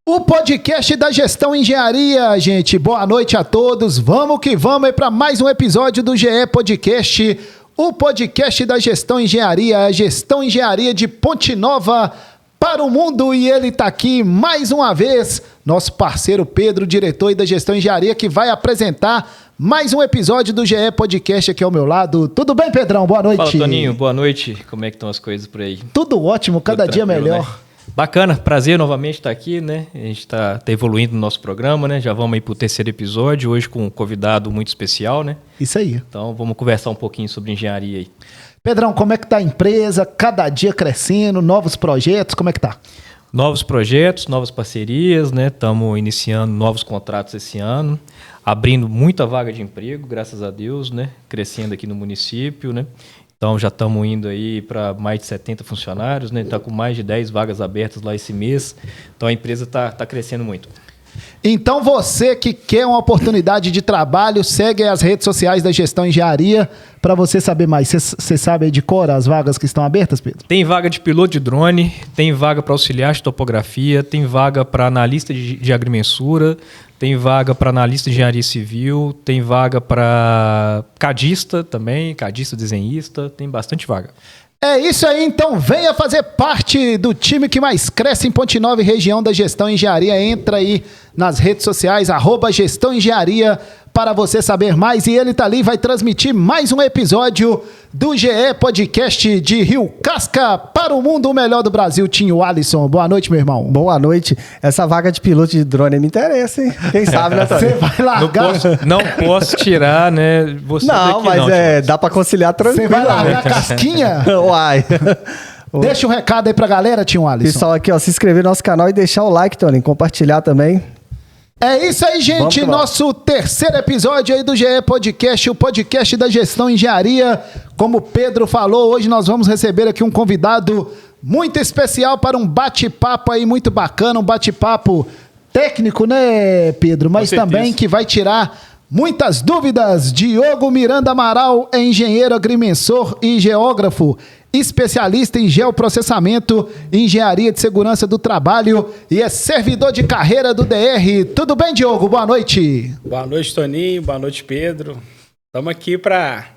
O podcast da Gestão Engenharia, gente. Boa noite a todos. Vamos que vamos aí para mais um episódio do GE Podcast, o podcast da Gestão Engenharia, a Gestão Engenharia de Ponte Nova para o mundo. E ele está aqui mais uma vez, nosso parceiro Pedro, diretor aí da Gestão Engenharia, que vai apresentar mais um episódio do GE Podcast aqui ao meu lado. Tudo bem, Pedrão? Boa noite. Fala, Toninho. Boa noite. Como é que estão as coisas por aí? Tudo ótimo, cada dia melhor. Né? Bacana, prazer novamente estar aqui, né? A gente está evoluindo no nosso programa, né? Já vamos aí para o terceiro episódio, hoje com um convidado muito especial, né? Isso aí. Então vamos conversar um pouquinho sobre engenharia aí. Pedrão, como é que tá a empresa? Cada dia crescendo, novos projetos, como é que tá? Novos projetos, novas parcerias, né? Estamos iniciando novos contratos esse ano, abrindo muita vaga de emprego, graças a Deus, né? Crescendo aqui no município, né? Então já estamos indo aí para mais de 70 funcionários, né? Está com mais de 10 vagas abertas lá esse mês. Então a empresa está crescendo muito. Então você que quer uma oportunidade de trabalho, segue as redes sociais da Gestão Engenharia para você saber mais. Você sabe aí de cor as vagas que estão abertas, Pedro? Tem vaga de piloto de drone, tem vaga para auxiliar de topografia, tem vaga para analista de agrimensura, tem vaga para analista de engenharia civil, tem vaga para cadista também, cadista desenhista, tem bastante vaga. É isso aí, então venha fazer parte do time que mais cresce em Ponte Nova e região da Gestão Engenharia. Entra aí nas redes sociais, @Gestão Engenharia, para você saber mais. E ele tá ali, vai transmitir mais um episódio do GE Podcast de Rio Casca para o mundo, o melhor do Brasil. Tinho Alisson, boa noite, meu irmão. Boa noite. Essa vaga de piloto de drone me interessa, hein? Quem sabe, né, Tony? Você vai largar... Não posso tirar, né? Você não, daqui, mas não, dá pra conciliar tranquilo. Você vai largar a casquinha? Uai. Deixa um recado aí pra galera, Tinho Alisson. Pessoal aqui, ó, se inscrever no nosso canal e deixar o like, Tony, compartilhar também. É isso aí, gente. Nosso terceiro episódio aí do GE Podcast, o podcast da Gestão Engenharia. Como o Pedro falou, hoje nós vamos receber aqui um convidado muito especial para um bate-papo aí muito bacana, um bate-papo técnico, né, Pedro? Mas também que vai tirar muitas dúvidas. Diogo Miranda Amaral é engenheiro agrimensor e geógrafo, especialista em geoprocessamento e engenharia de segurança do trabalho e é servidor de carreira do DR. Tudo bem, Diogo? Boa noite. Boa noite, Toninho. Boa noite, Pedro. Estamos aqui para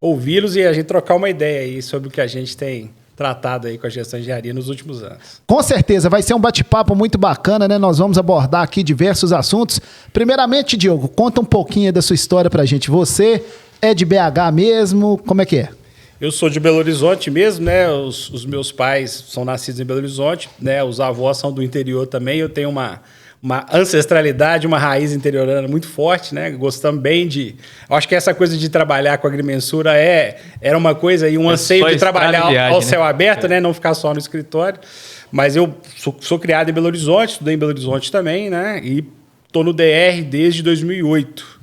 ouvi-los e a gente trocar uma ideia aí sobre o que a gente tem tratado aí com a gestão de engenharia nos últimos anos. Com certeza, vai ser um bate-papo muito bacana, né? Nós vamos abordar aqui diversos assuntos. Primeiramente, Diogo, conta um pouquinho da sua história pra gente. Você é de BH mesmo? Como é que é? Eu sou de Belo Horizonte mesmo, né? Os meus pais são nascidos em Belo Horizonte, né? Os avós são do interior também. Eu tenho uma ancestralidade, uma raiz interiorana muito forte, né? Gostamos bem de... Eu acho que essa coisa de trabalhar com agrimensura era uma coisa e um anseio de trabalhar ao céu aberto, né? Não ficar só no escritório. Mas eu sou criado em Belo Horizonte, estudei em Belo Horizonte também, né? E estou no DR desde 2008.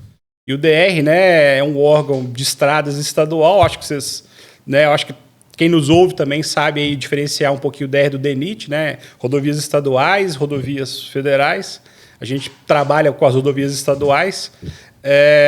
E o DR, né, é um órgão de estradas estadual. Acho que vocês... Né, eu acho que quem nos ouve também sabe aí diferenciar um pouquinho o DR do DENIT, né? Rodovias estaduais, rodovias federais. A gente trabalha com as rodovias estaduais.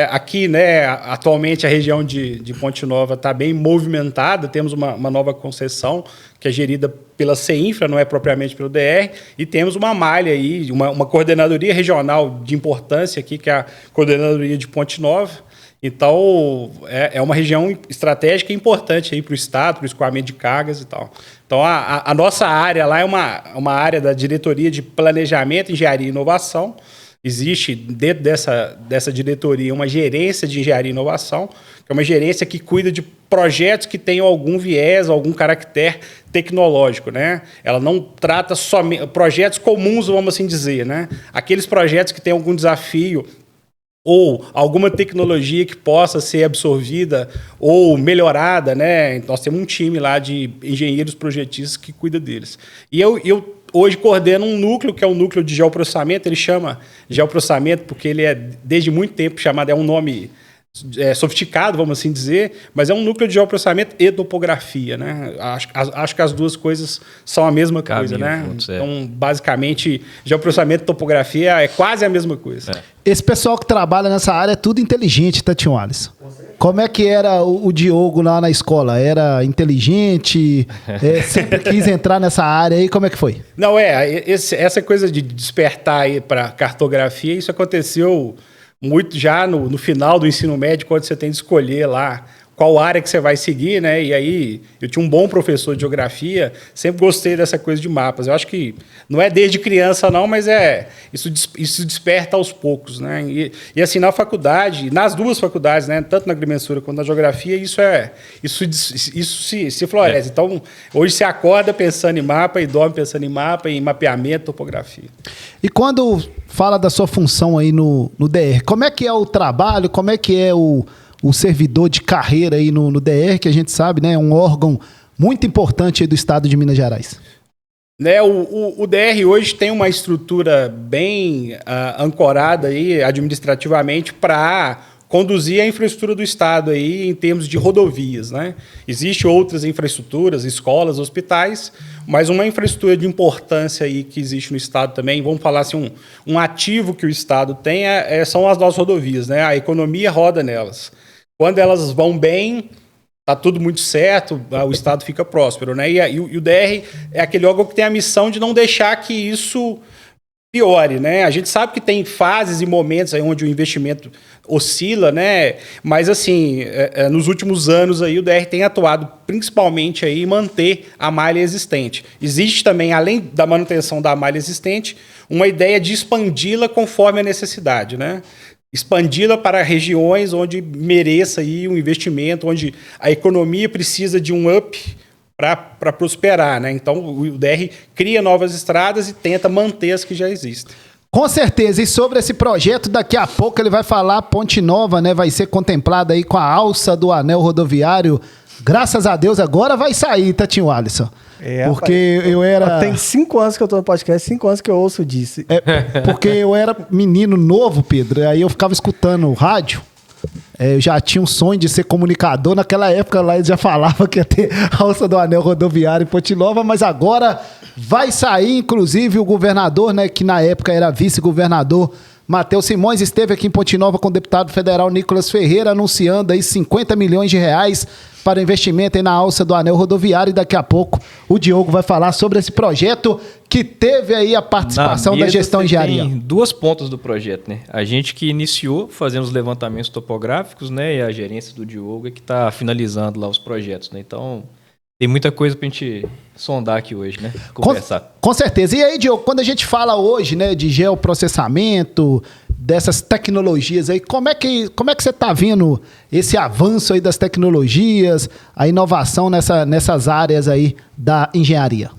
Aqui, né, atualmente, a região de Ponte Nova está bem movimentada. Temos uma nova concessão que é gerida pela CEINFRA, não é propriamente pelo DR. E temos uma malha aí, uma coordenadoria regional de importância aqui, que é a Coordenadoria de Ponte Nova. Então, é uma região estratégica importante para o Estado, para o escoamento de cargas e tal. Então, a nossa área lá é uma área da Diretoria de Planejamento, Engenharia e Inovação. Existe, dentro dessa diretoria, uma gerência de Engenharia e Inovação, que é uma gerência que cuida de projetos que tenham algum viés, algum caractere tecnológico, né? Ela não trata somente projetos comuns, vamos assim dizer, né? Aqueles projetos que têm algum desafio ou alguma tecnologia que possa ser absorvida ou melhorada, né? Nós temos um time lá de engenheiros projetistas que cuida deles. E eu hoje coordeno um núcleo, que é um núcleo de geoprocessamento. Ele chama geoprocessamento porque ele é, desde muito tempo, chamado, é um nome sofisticado, vamos assim dizer, mas é um núcleo de geoprocessamento e topografia, né? Acho que as duas coisas são a mesma coisa, né? Então, basicamente, geoprocessamento e topografia é quase a mesma coisa. Esse pessoal que trabalha nessa área é tudo inteligente, tá, Tio Alisson? Com certeza. Como é que era o Diogo lá na escola? Era inteligente? Sempre quis entrar nessa área aí? Como é que foi? Não, essa coisa de despertar aí para cartografia, isso aconteceu muito já no final do ensino médio, quando você tem de escolher lá qual área que você vai seguir, né? E aí, eu tinha um bom professor de geografia, sempre gostei dessa coisa de mapas. Eu acho que não é desde criança não, mas isso desperta aos poucos, né? E assim, na faculdade, nas duas faculdades, né? Tanto na agrimensura quanto na geografia, isso se floresce. Então, hoje você acorda pensando em mapa e dorme pensando em mapa, em mapeamento, topografia. E quando fala da sua função aí no DR, como é que é o trabalho, como é que é o servidor de carreira aí no DR, que a gente sabe, né, é um órgão muito importante aí do estado de Minas Gerais? Né, o DR hoje tem uma estrutura bem ancorada aí administrativamente para conduzir a infraestrutura do estado aí em termos de rodovias, né? Existem outras infraestruturas, escolas, hospitais, mas uma infraestrutura de importância aí que existe no estado também, vamos falar assim, um ativo que o estado tem são as nossas rodovias, né? A economia roda nelas. Quando elas vão bem, está tudo muito certo, o estado fica próspero, né? E o DR é aquele órgão que tem a missão de não deixar que isso piore, né? A gente sabe que tem fases e momentos aí onde o investimento oscila, né? Mas assim, nos últimos anos aí o DR tem atuado principalmente aí em manter a malha existente. Existe também, além da manutenção da malha existente, uma ideia de expandi-la conforme a necessidade, né? Expandi-la para regiões onde mereça aí um investimento, onde a economia precisa de um up para prosperar, né? Então, o DR cria novas estradas e tenta manter as que já existem. Com certeza. E sobre esse projeto, daqui a pouco ele vai falar, Ponte Nova, né? Vai ser contemplada aí com a alça do anel rodoviário. Graças a Deus, agora vai sair, tá, tio Alisson? Porque rapaz, eu era... Tem 5 anos que eu tô no podcast, 5 anos que eu ouço disso. Porque eu era menino novo, Pedro, aí eu ficava escutando o rádio. Eu já tinha um sonho de ser comunicador. Naquela época lá eles já falavam que ia ter a alça do anel rodoviário em Ponte Nova, mas agora vai sair, inclusive o governador, né, que na época era vice-governador, Matheus Simões, esteve aqui em Ponte Nova com o deputado federal Nicolas Ferreira, anunciando aí 50 milhões de reais para investimento aí na alça do anel rodoviário, e daqui a pouco o Diogo vai falar sobre esse projeto que teve aí a participação da gestão engenharia. Tem duas pontas do projeto, né? A gente que iniciou fazendo os levantamentos topográficos, né? E a gerência do Diogo é que está finalizando lá os projetos, né? Então, tem muita coisa para a gente sondar aqui hoje, né? Conversar. Com certeza. E aí, Diogo, quando a gente fala hoje, né, de geoprocessamento, dessas tecnologias aí, como é que você está vendo esse avanço aí das tecnologias, a inovação nessas áreas aí da engenharia?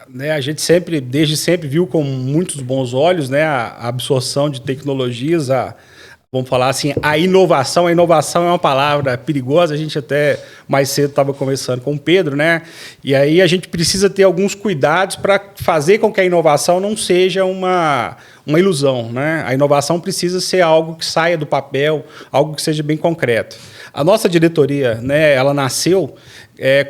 Né, a gente desde sempre viu com muitos bons olhos, né, a absorção de tecnologias, vamos falar assim, a inovação. A inovação é uma palavra perigosa, a gente até mais cedo estava conversando com o Pedro, né? E aí a gente precisa ter alguns cuidados para fazer com que a inovação não seja uma ilusão, né? A inovação precisa ser algo que saia do papel, algo que seja bem concreto. A nossa diretoria, né, ela nasceu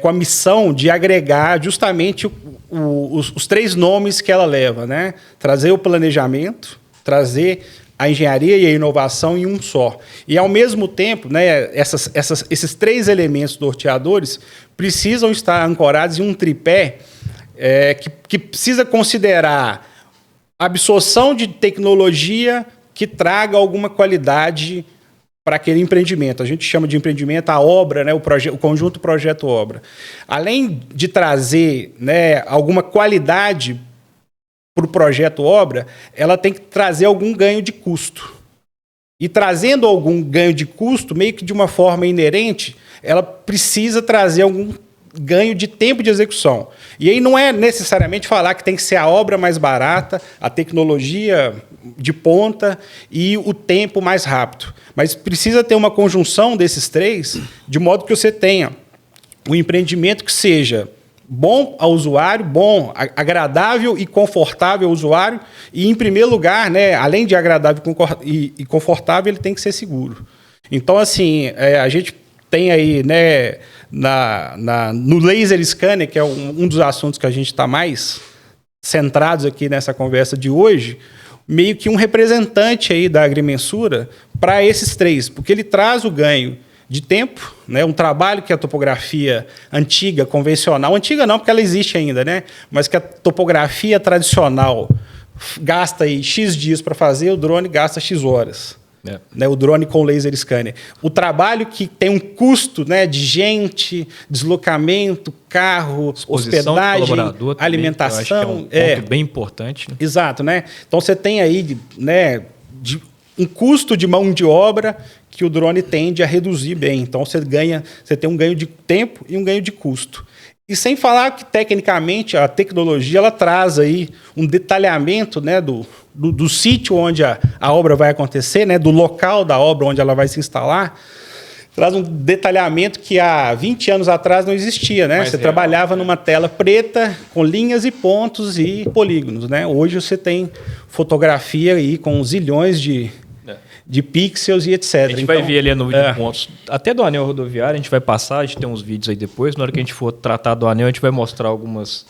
com a missão de agregar justamente os 3 nomes que ela leva, né? Trazer o planejamento, trazer a engenharia e a inovação em um só. E, ao mesmo tempo, né, esses 3 elementos norteadores precisam estar ancorados em um tripé que precisa considerar a absorção de tecnologia que traga alguma qualidade para aquele empreendimento. A gente chama de empreendimento a obra, né, o conjunto projeto-obra. Além de trazer, né, alguma qualidade para o projeto-obra, ela tem que trazer algum ganho de custo. E trazendo algum ganho de custo, meio que de uma forma inerente, ela precisa trazer algum ganho de tempo de execução. E aí não é necessariamente falar que tem que ser a obra mais barata, a tecnologia de ponta e o tempo mais rápido. Mas precisa ter uma conjunção desses 3, de modo que você tenha um empreendimento que seja bom ao usuário, agradável e confortável ao usuário, e, em primeiro lugar, né, além de agradável e confortável, ele tem que ser seguro. Então, assim, a gente tem aí, né, no laser scanner, que é um dos assuntos que a gente está mais centrados aqui nessa conversa de hoje, meio que um representante aí da agrimensura para esses três, porque ele traz o ganho de tempo, né? Um trabalho que a topografia antiga, convencional, antiga não, porque ela existe ainda, né? Mas que a topografia tradicional gasta aí X dias para fazer, o drone gasta X horas. Né? O drone com laser scanner. O trabalho que tem um custo, né, de gente, deslocamento, carro, hospedagem, alimentação. Eu acho que é um ponto bem importante. Né? Exato, né? Então você tem aí, né, um custo de mão de obra que o drone tende a reduzir bem. Então você tem um ganho de tempo e um ganho de custo. E sem falar que, tecnicamente, a tecnologia ela traz aí um detalhamento, né, do sítio onde a obra vai acontecer, né, do local da obra onde ela vai se instalar, traz um detalhamento que há 20 anos atrás não existia. Né? Você trabalhava numa tela preta com linhas e pontos e polígonos. Né? Hoje você tem fotografia aí com zilhões de pixels e etc. A gente vai ver ali no vídeo de pontos, até do anel rodoviário, a gente vai passar, a gente tem uns vídeos aí depois, na hora que a gente for tratar do anel, a gente vai mostrar alguns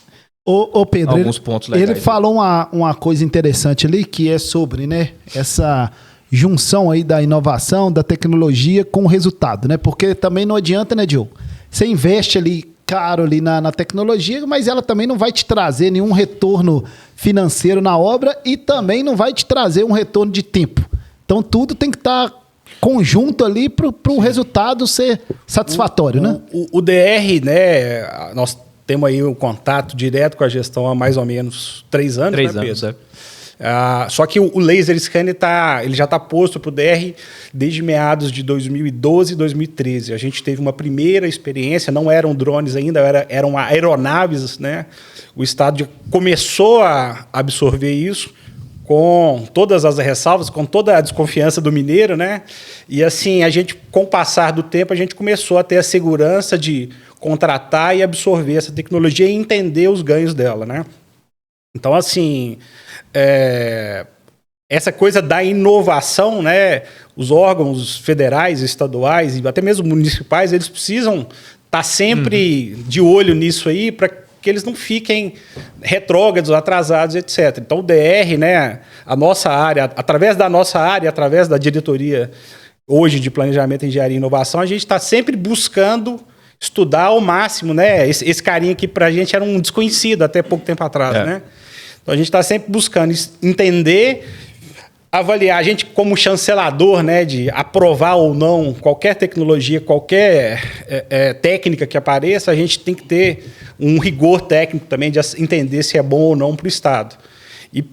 pontos legais. Ele falou uma coisa interessante ali, que é sobre, né, essa junção aí da inovação, da tecnologia com o resultado, né? Porque também não adianta, né, Diogo? Você investe ali caro ali na tecnologia, mas ela também não vai te trazer nenhum retorno financeiro na obra e também não vai te trazer um retorno de tempo. Então, tudo tem que estar conjunto ali para o resultado ser satisfatório, né? O DR, né? Nós temos aí um contato direto com a gestão há mais ou menos 3 anos, 3 né, anos, Pedro? Só que o laser scanner ele já está posto para o DR desde meados de 2012 e 2013. A gente teve uma primeira experiência, não eram drones ainda, eram aeronaves, né? O Estado começou a absorver isso, com todas as ressalvas, com toda a desconfiança do mineiro, né? E assim, com o passar do tempo, a gente começou a ter a segurança de contratar e absorver essa tecnologia e entender os ganhos dela, né? Então, assim, essa coisa da inovação, né? Os órgãos federais, estaduais e até mesmo municipais, eles precisam estar sempre de olho nisso aí para que eles não fiquem retrógrados, atrasados, etc. Então, o DR, né, a nossa área, através da nossa área, através da diretoria hoje de Planejamento, Engenharia e Inovação, a gente está sempre buscando estudar ao máximo, né? Esse carinha aqui para a gente era um desconhecido até pouco tempo atrás, né? Então, a gente está sempre buscando entender, avaliar. A gente, como chancelador, né, de aprovar ou não qualquer tecnologia, qualquer técnica que apareça, a gente tem que ter um rigor técnico também de entender se é bom ou não para o Estado. E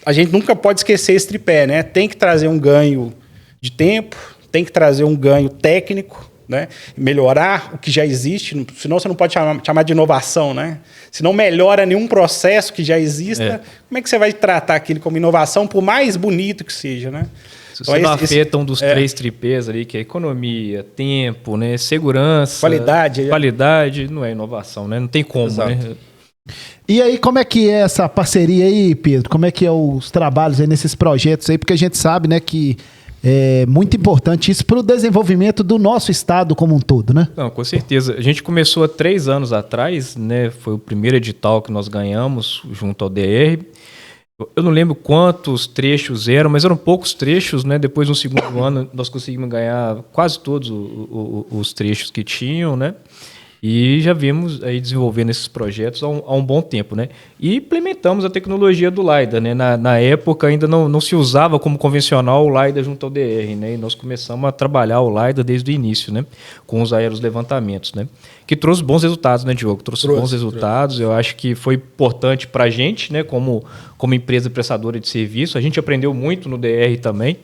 a gente nunca pode esquecer esse tripé, né? Tem que trazer um ganho de tempo, tem que trazer um ganho técnico, né? Melhorar o que já existe, senão você não pode chamar de inovação, né? Se não melhora nenhum processo que já exista, como é que você vai tratar aquilo como inovação, por mais bonito que seja, né? Se você não afeta um dos 3 tripés ali, que é economia, tempo, né, segurança, qualidade, não é inovação, né? Não tem como, né? E aí, como é que é essa parceria aí, Pedro? Como é que é os trabalhos aí nesses projetos aí? Porque a gente sabe, né, que é muito importante isso para o desenvolvimento do nosso estado como um todo, né? Não, com certeza. A gente começou há 3 anos atrás, né? Foi o primeiro edital que nós ganhamos junto ao DR. Eu não lembro quantos trechos eram, mas eram poucos trechos, né? Depois, no segundo ano, nós conseguimos ganhar quase todos os trechos que tinham, né? E já vimos aí desenvolvendo esses projetos há um bom tempo, né? E implementamos a tecnologia do LiDAR, né? Na época ainda não se usava como convencional o LiDAR junto ao DR, né? E nós começamos a trabalhar o LiDAR desde o início, né? Com os aerolevantamentos, né? Que trouxe bons resultados, né, Diogo? Trouxe bons resultados. Eu acho que foi importante para a gente, né? Como empresa prestadora de serviço. A gente aprendeu muito no DR também,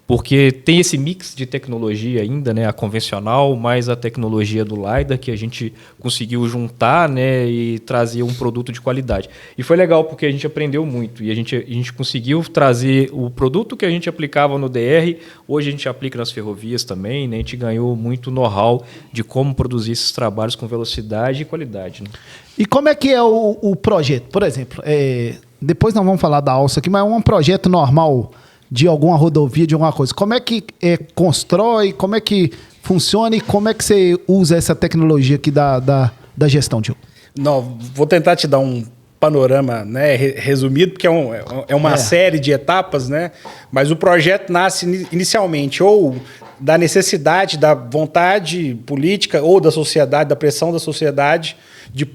porque tem esse mix de tecnologia ainda, né, a convencional, mais a tecnologia do LiDAR, que a gente conseguiu juntar, né, e trazer um produto de qualidade. E foi legal, porque a gente aprendeu muito, e a gente conseguiu trazer o produto que a gente aplicava no DR, hoje a gente aplica nas ferrovias também, né, a gente ganhou muito know-how de como produzir esses trabalhos com velocidade e qualidade. Né? E como é que é o projeto? Por exemplo, depois nós vamos falar da alça aqui, mas é um projeto normal de alguma rodovia, de alguma coisa. Como é que constrói, como é que funciona e como é que você usa essa tecnologia aqui da gestão, Diogo? Não, vou tentar te dar um panorama, né, resumido, porque é uma série de etapas, né? Mas o projeto nasce inicialmente ou da necessidade, da vontade política ou da sociedade, da pressão da sociedade de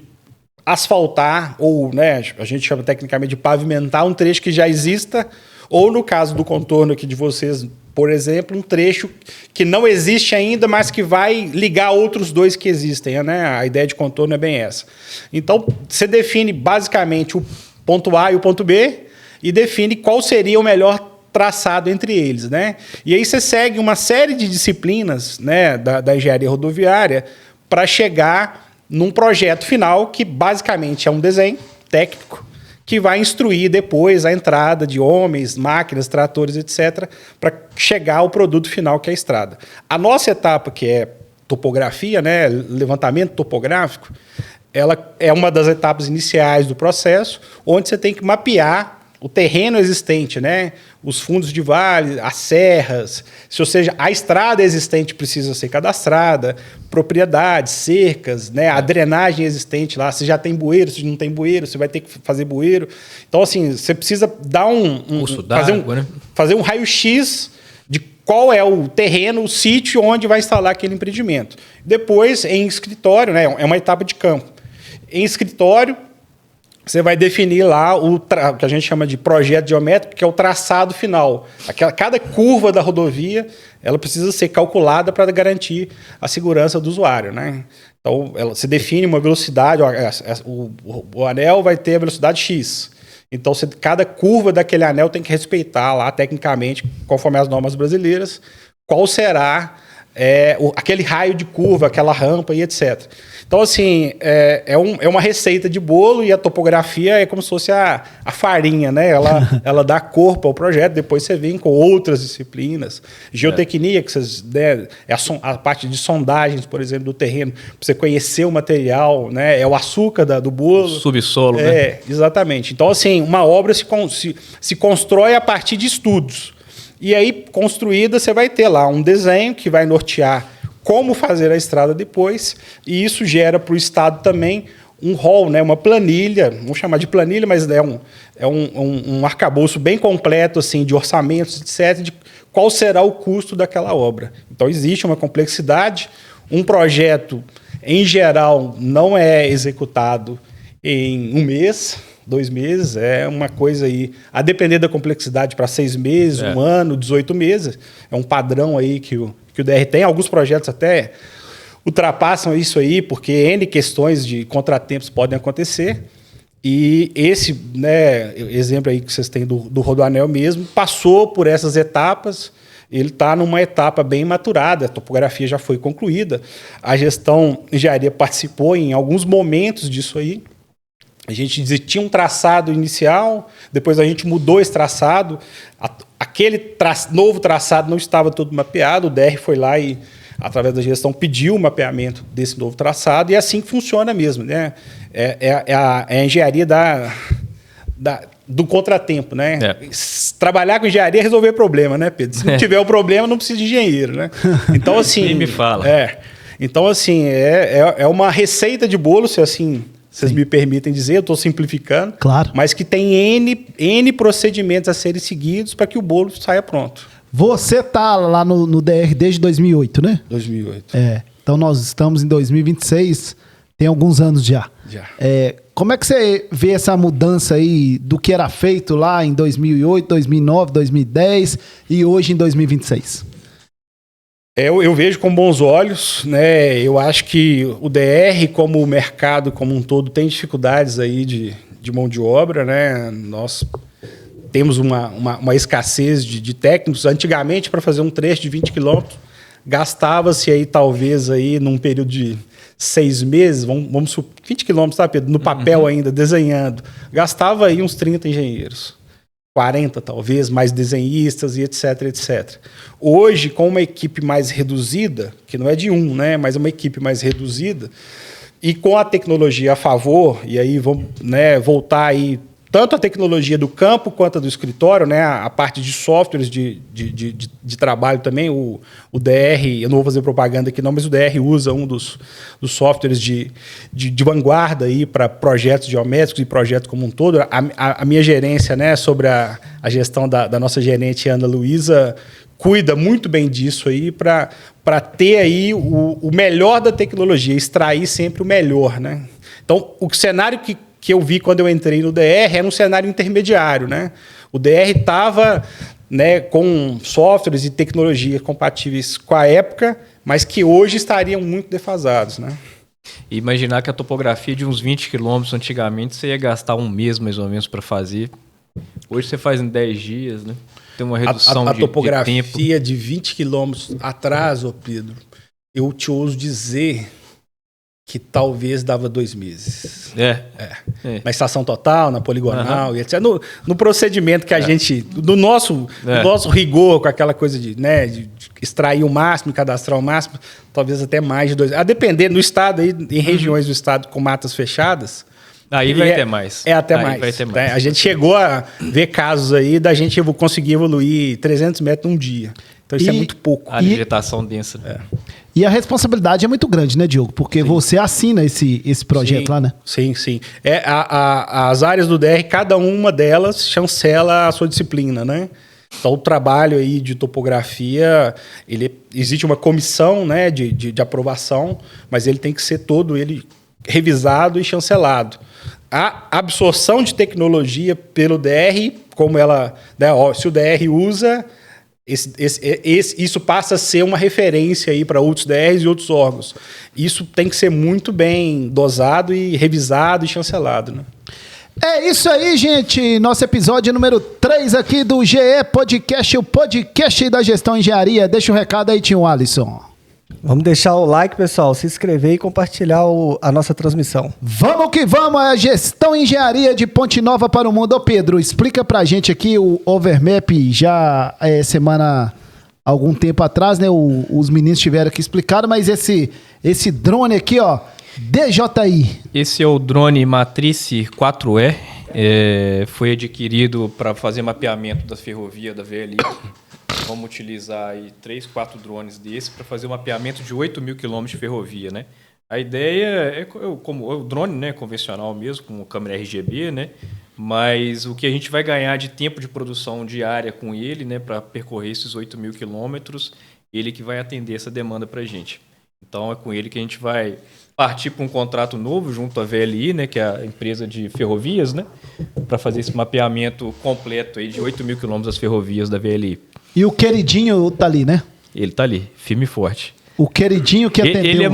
asfaltar ou, né, a gente chama tecnicamente de pavimentar um trecho que já exista, ou no caso do contorno aqui de vocês, por exemplo, um trecho que não existe ainda, mas que vai ligar outros dois que existem, né? A ideia de contorno é bem essa. Então, você define basicamente o ponto A e o ponto B e define qual seria o melhor traçado entre eles, né? E aí você segue uma série de disciplinas, né, da engenharia rodoviária para chegar num projeto final que basicamente é um desenho técnico que vai instruir depois a entrada de homens, máquinas, tratores, etc., para chegar ao produto final, que é a estrada. A nossa etapa, que é topografia, né, levantamento topográfico, ela é uma das etapas iniciais do processo, onde você tem que mapear o terreno existente, né, os fundos de vale, as serras, ou seja, a estrada existente precisa ser cadastrada, propriedades, cercas, né, a drenagem existente lá, se já tem bueiro, se não tem bueiro, você vai ter que fazer bueiro. Então, assim, você precisa dar fazer um raio-x de qual é o terreno, o sítio onde vai instalar aquele empreendimento. Depois, em escritório, né, é uma etapa de campo. Em escritório, você vai definir lá o que a gente chama de projeto geométrico, que é o traçado final. Cada curva da rodovia ela precisa ser calculada para garantir a segurança do usuário, né? Então, se define uma velocidade, o anel vai ter a velocidade X. Então, cada curva daquele anel tem que respeitar lá, tecnicamente, conforme as normas brasileiras, qual será aquele raio de curva, aquela rampa e etc. Então, assim, é uma receita de bolo e a topografia é como se fosse a farinha, né? Ela dá corpo ao projeto, depois você vem com outras disciplinas. Geotecnia, que vocês, né, a parte de sondagens, por exemplo, do terreno, para você conhecer o material, né? É o açúcar do bolo. O subsolo, né? Exatamente. Então, assim, uma obra se constrói a partir de estudos. E aí, construída, você vai ter lá um desenho que vai nortear como fazer a estrada depois, e isso gera para o Estado também um rol, né, uma planilha, vamos chamar de planilha, mas é um arcabouço bem completo assim, de orçamentos, etc., de qual será o custo daquela obra. Então, existe uma complexidade, um projeto, em geral, não é executado em 1 mês, 2 meses, é uma coisa aí, a depender da complexidade, para 6 meses, 1 ano, 18 meses, é um padrão aí que o DR tem. Alguns projetos até ultrapassam isso aí, porque N questões de contratempos podem acontecer. E esse, né, exemplo aí que vocês têm do Rodoanel mesmo, passou por essas etapas, ele está numa etapa bem maturada, a topografia já foi concluída, a gestão engenharia participou em alguns momentos disso aí. A gente tinha um traçado inicial, depois a gente mudou esse traçado, aquele novo traçado não estava todo mapeado, o DR foi lá e, através da gestão, pediu o mapeamento desse novo traçado, e é assim que funciona mesmo, né? É a engenharia do contratempo, né? Trabalhar com engenharia é resolver problema, né, Pedro? Se não tiver o problema, não precisa de engenheiro, né? Então, assim... Nem me fala. Então, assim, é uma receita de bolo, se assim... Vocês me permitem dizer, eu estou simplificando, claro, mas que tem N procedimentos a serem seguidos para que o bolo saia pronto. Você está lá no DR desde 2008, né? 2008. Então nós estamos em 2026, tem alguns anos já. Como é que você vê essa mudança aí do que era feito lá em 2008, 2009, 2010 e hoje em 2026? Eu vejo com bons olhos, né? Eu acho que o DR, como o mercado como um todo, tem dificuldades aí de mão de obra, né? Nós temos uma escassez de técnicos. Antigamente, para fazer um trecho de 20 quilômetros, gastava-se aí, talvez, aí, num período de 6 meses, vamos 20 quilômetros, tá, Pedro? No papel ainda, desenhando. Gastava aí uns 30 engenheiros. 40, talvez, mais desenhistas e etc, etc. Hoje, com uma equipe mais reduzida, que não é de 1, né, mas uma equipe mais reduzida, e com a tecnologia a favor, e aí vamos, né, voltar aí tanto a tecnologia do campo quanto a do escritório, né? A parte de softwares de trabalho também, o DR, eu não vou fazer propaganda aqui não, mas o DR usa um dos softwares de vanguarda para projetos geométricos e projetos como um todo. A minha gerência, né, sobre a gestão da nossa gerente Ana Luísa, cuida muito bem disso aí para ter aí o melhor da tecnologia, extrair sempre o melhor, né? Então, o cenário que eu vi quando eu entrei no DR era um cenário intermediário, né? O DR estava, né, com softwares e tecnologias compatíveis com a época, mas que hoje estariam muito defasados, né? E imaginar que a topografia de uns 20 quilômetros antigamente você ia gastar um mês mais ou menos para fazer. Hoje você faz em 10 dias, né? Tem uma redução a topografia de tempo. de 20 quilômetros atrás, ô Pedro, eu te ouso dizer que talvez dava 2 meses. Na estação total, na poligonal, e etc. No procedimento que a gente... Do nosso rigor, com aquela coisa de extrair o máximo e cadastrar o máximo, talvez até mais de 2. A depender do estado, aí, em regiões do estado com matas fechadas... Aí vai ter mais. Até mais. Vai ter mais. A gente chegou a ver casos aí da gente conseguir evoluir 300 metros num dia. Então isso é muito pouco. A vegetação densa. E a responsabilidade é muito grande, né, Diogo? Porque você assina esse projeto lá, né? Sim. As áreas do DR, cada uma delas chancela a sua disciplina, né? Então, o trabalho aí de topografia, existe uma comissão, né, de aprovação, mas ele tem que ser todo revisado e chancelado. A absorção de tecnologia pelo DR, como ela... Né, se o DR usa... isso passa a ser uma referência aí para outros DRs e outros órgãos. Isso tem que ser muito bem dosado e revisado e chancelado, né? É isso aí, gente. Nosso episódio número 3 aqui do GE Podcast, o podcast da gestão engenharia. Deixa um recado aí, tio Alisson. Vamos deixar o like, pessoal, se inscrever e compartilhar a nossa transmissão. Vamos que vamos, a gestão engenharia de Ponte Nova para o mundo. Ô Pedro, explica pra gente aqui o Overmap, já algum tempo atrás, né, os meninos tiveram que explicar, mas esse drone aqui, ó, DJI. Esse é o drone Matrice 4E, foi adquirido para fazer mapeamento das ferrovias da VLI. Vamos utilizar aí 3, 4 drones desses para fazer o mapeamento de 8 mil quilômetros de ferrovia, né? A ideia é como o drone, né, convencional mesmo, com câmera RGB, né? Mas o que a gente vai ganhar de tempo de produção diária com ele, né, para percorrer esses 8 mil quilômetros, ele que vai atender essa demanda para a gente. Então é com ele que a gente vai partir para um contrato novo junto à VLI, né, que é a empresa de ferrovias, né, para fazer esse mapeamento completo aí de 8 mil quilômetros das ferrovias da VLI. E o queridinho tá ali, né? Ele tá ali, firme e forte. O queridinho que atendeu... Ele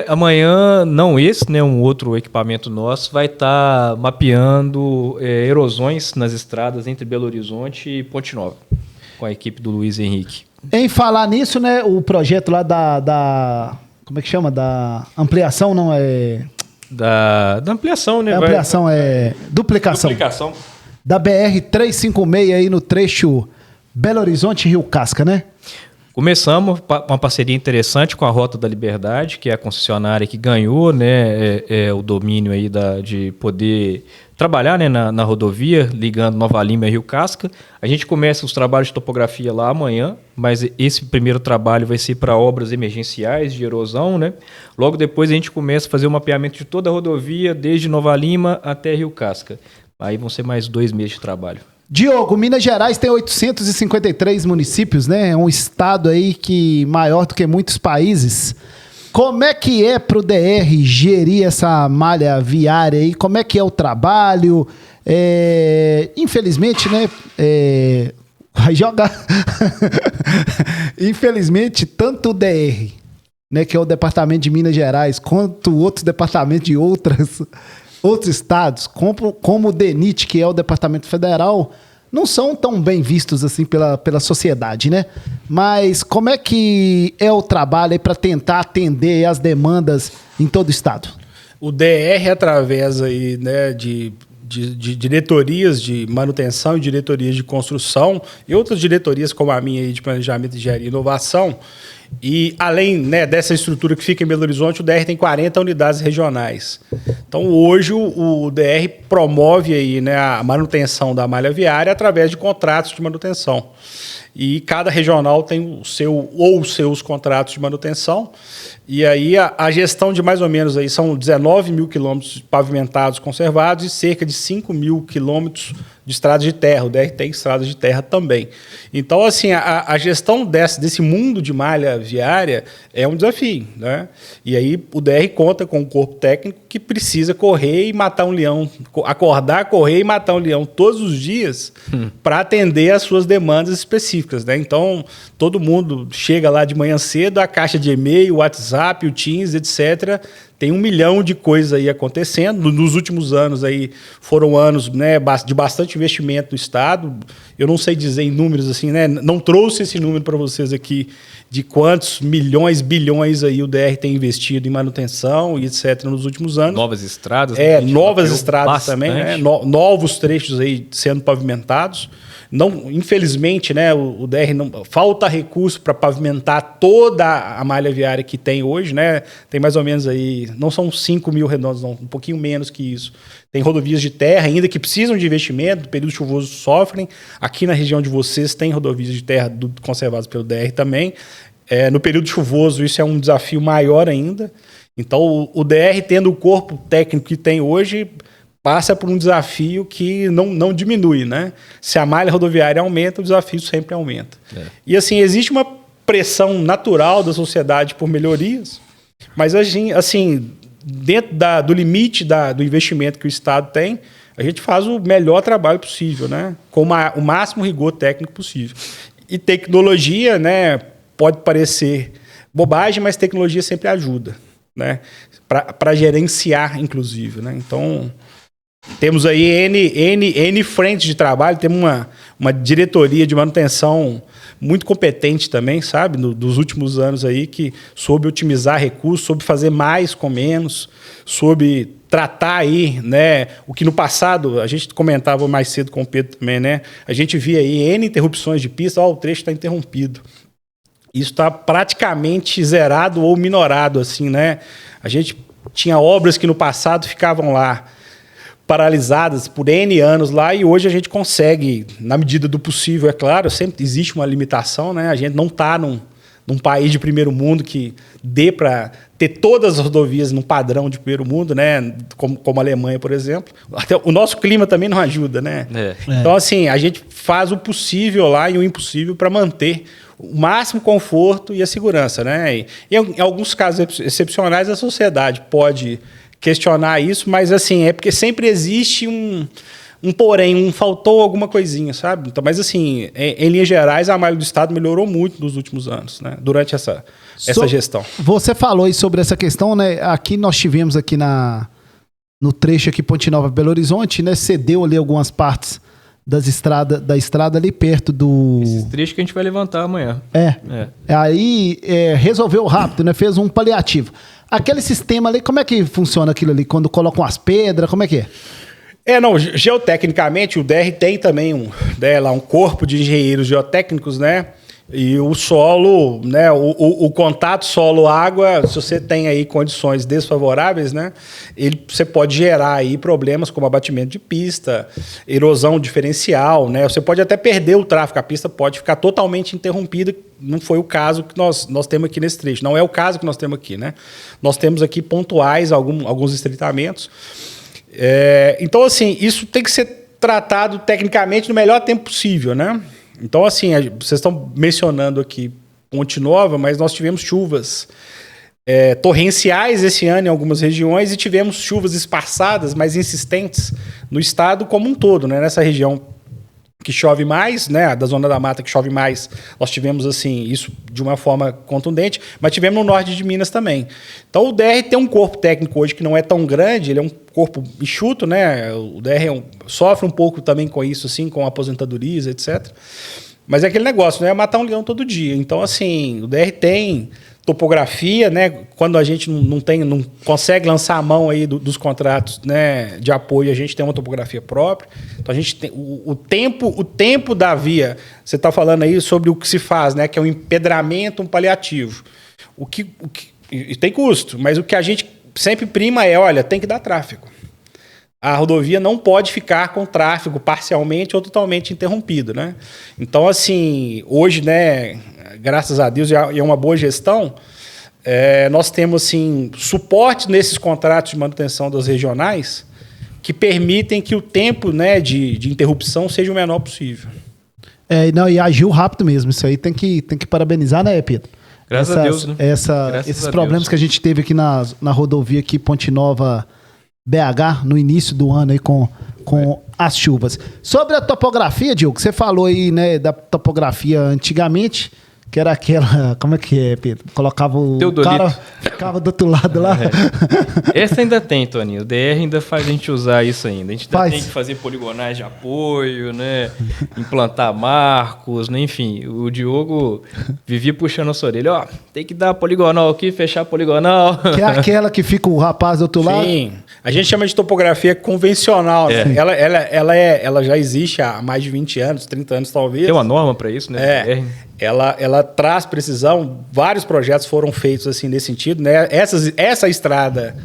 amanhã, não esse, né, um outro equipamento nosso, vai estar mapeando erosões nas estradas entre Belo Horizonte e Ponte Nova, com a equipe do Luiz Henrique. Em falar nisso, né, o projeto lá da como é que chama? Da ampliação, não é... Da ampliação, né? Ampliação duplicação. Da BR-356 aí no trecho Belo Horizonte-Rio Casca, né? Começamos uma parceria interessante com a Rota da Liberdade, que é a concessionária que ganhou, né, o domínio aí de poder trabalhar, né, na rodovia, ligando Nova Lima e Rio Casca. A gente começa os trabalhos de topografia lá amanhã, mas esse primeiro trabalho vai ser para obras emergenciais de erosão, né? Logo depois a gente começa a fazer o mapeamento de toda a rodovia, desde Nova Lima até Rio Casca. Aí vão ser mais 2 meses de trabalho. Diogo, Minas Gerais tem 853 municípios, né? É um estado aí que maior do que muitos países. Como é que é pro DR gerir essa malha viária aí? Como é que é o trabalho? Infelizmente, né? Vai jogar. Infelizmente, tanto o DR, né, que é o departamento de Minas Gerais, quanto outros departamentos de outros estados, como o DENIT, que é o Departamento Federal, não são tão bem vistos assim pela sociedade, né? Mas como é que é o trabalho aí para tentar atender as demandas em todo o estado? O DR, através aí, né, de diretorias de manutenção e diretorias de construção e outras diretorias como a minha aí de planejamento, engenharia e inovação, E além, né, dessa estrutura que fica em Belo Horizonte, o DR tem 40 unidades regionais. Então hoje o DR promove aí, né, a manutenção da malha viária através de contratos de manutenção. E cada regional tem o seu ou os seus contratos de manutenção. E aí a gestão de mais ou menos aí são 19 mil quilômetros pavimentados conservados e cerca de 5 mil quilômetros de estradas de terra. O DR tem estradas de terra também. Então, assim, a gestão desse mundo de malha viária é um desafio, né? E aí o DR conta com um corpo técnico que precisa correr e matar um leão, acordar, correr e matar um leão todos os dias para atender às suas demandas específicas, né? Então, todo mundo chega lá de manhã cedo, a caixa de e-mail, o WhatsApp, o Teams, etc., tem 1 milhão de coisas aí acontecendo. Nos últimos anos aí foram anos, né, de bastante investimento no Estado. Eu não sei dizer em números assim, né? Não trouxe esse número para vocês aqui de quantos milhões, bilhões aí o DR tem investido em manutenção e etc. nos últimos anos. Novas estradas. Novas estradas também, né? Novos trechos aí sendo pavimentados. Não, infelizmente, né, o DR não falta recurso para pavimentar toda a malha viária que tem hoje, né? Tem mais ou menos aí, não são 5 mil redondos, não, um pouquinho menos que isso. Tem rodovias de terra ainda que precisam de investimento, no período chuvoso sofrem. Aqui na região de vocês tem rodovias de terra conservadas pelo DR também. No período chuvoso isso é um desafio maior ainda. Então o DR, tendo o corpo técnico que tem hoje, passa por um desafio que não diminui, né? Se a malha rodoviária aumenta, o desafio sempre aumenta. E assim, existe uma pressão natural da sociedade por melhorias, mas assim, dentro do limite do investimento que o Estado tem, a gente faz o melhor trabalho possível, né? Com o máximo rigor técnico possível. E tecnologia, né, pode parecer bobagem, mas tecnologia sempre ajuda, né? Para gerenciar, inclusive, né? Então, temos aí N frentes de trabalho, temos uma diretoria de manutenção muito competente também, sabe, dos últimos anos aí, que soube otimizar recursos, soube fazer mais com menos, soube tratar aí, né, o que no passado, a gente comentava mais cedo com o Pedro também, né, a gente via aí N interrupções de pista, o trecho está interrompido. Isso está praticamente zerado ou minorado, assim, né, a gente tinha obras que no passado ficavam lá paralisadas por N anos lá, e hoje a gente consegue, na medida do possível, é claro, sempre existe uma limitação, né? A gente não está num país de primeiro mundo que dê para ter todas as rodovias num padrão de primeiro mundo, né? Como a Alemanha, por exemplo. Até o nosso clima também não ajuda, né? Então, assim, a gente faz o possível lá e o impossível para manter o máximo conforto e a segurança, né? E em alguns casos excepcionais, a sociedade pode questionar isso, mas assim, é porque sempre existe um porém, faltou alguma coisinha, sabe? Então, mas assim, em linhas gerais, a malha do Estado melhorou muito nos últimos anos, né? Durante essa gestão. Você falou aí sobre essa questão, né? Aqui nós tivemos aqui no trecho aqui Ponte Nova Belo Horizonte, né? Cedeu ali algumas partes da estrada ali perto do... Esse trecho que a gente vai levantar amanhã. Aí resolveu rápido, né? Fez um paliativo. Aquele sistema ali, como é que funciona aquilo ali? Quando colocam as pedras, como é que é? Não, geotecnicamente o DR tem também um corpo de engenheiros geotécnicos, né? E o solo, né? O contato solo-água, se você tem aí condições desfavoráveis, né? Você pode gerar aí problemas como abatimento de pista, erosão diferencial, né? Você pode até perder o tráfego, a pista pode ficar totalmente interrompida. Não foi o caso que nós temos aqui nesse trecho. Não é o caso que nós temos aqui, né? Nós temos aqui pontuais alguns estreitamentos. Então, assim, isso tem que ser tratado tecnicamente no melhor tempo possível, né? Então, assim, vocês estão mencionando aqui Ponte Nova, mas nós tivemos chuvas torrenciais esse ano em algumas regiões e tivemos chuvas espaçadas, mas insistentes no estado como um todo, né? Nessa região que chove mais, né, da zona da mata que chove mais, nós tivemos assim isso de uma forma contundente, mas tivemos no norte de Minas também. Então o DR tem um corpo técnico hoje que não é tão grande, ele é um corpo enxuto, né? O DR sofre um pouco também com isso, assim, com aposentadorias, etc. Mas é aquele negócio, não é matar um leão todo dia. Então, assim, o DR tem topografia, né? Quando a gente não consegue lançar a mão aí dos contratos, né, de apoio, a gente tem uma topografia própria. Então a gente tem o tempo da via. Você está falando aí sobre o que se faz, né? Que é um empedramento, um paliativo. E tem custo, mas o que a gente sempre prima é, olha, tem que dar tráfego. A rodovia não pode ficar com tráfego parcialmente ou totalmente interrompido, né? Então, assim, hoje, né, graças a Deus, e é uma boa gestão, nós temos, assim, suporte nesses contratos de manutenção das regionais que permitem que o tempo, né, de interrupção seja o menor possível. E agiu rápido mesmo. Isso aí tem que parabenizar, né, Pedro? Graças a Deus, né? Esses problemas que a gente teve aqui na rodovia aqui, Ponte Nova BH, no início do ano aí com as chuvas. Sobre a topografia, Diogo, você falou aí, né, da topografia antigamente, que era aquela, como é que é, Pedro? Colocava o cara, ficava do outro lado lá. Essa ainda tem, Toninho. O DR ainda faz a gente usar isso ainda. A gente ainda tem que fazer poligonais de apoio, né? Implantar marcos, né? Enfim, o Diogo vivia puxando a sua orelha. Ó, tem que dar poligonal aqui, fechar poligonal. Que é aquela que fica o rapaz do outro lado? Sim. A gente chama de topografia convencional. Né? Ela já existe há mais de 20 anos, 30 anos talvez. Tem uma norma para isso, né? Ela traz precisão, vários projetos foram feitos assim nesse sentido, né? Essa estrada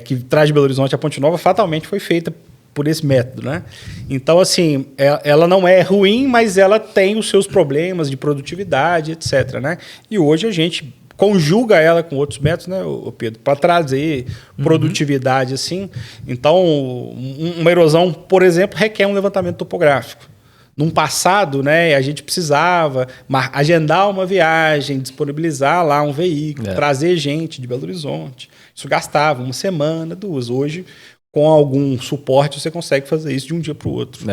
que traz de Belo Horizonte a Ponte Nova fatalmente foi feita por esse método, né? Então, assim, ela não é ruim, mas ela tem os seus problemas de produtividade, etc, né? E hoje a gente conjuga ela com outros métodos, né, Pedro, para trazer produtividade, assim. Então, uma erosão, por exemplo, requer um levantamento topográfico. Num passado, né, a gente precisava agendar uma viagem, disponibilizar lá um veículo, trazer gente de Belo Horizonte. Isso gastava 1 semana, 2. Hoje, com algum suporte, você consegue fazer isso de um dia para o outro.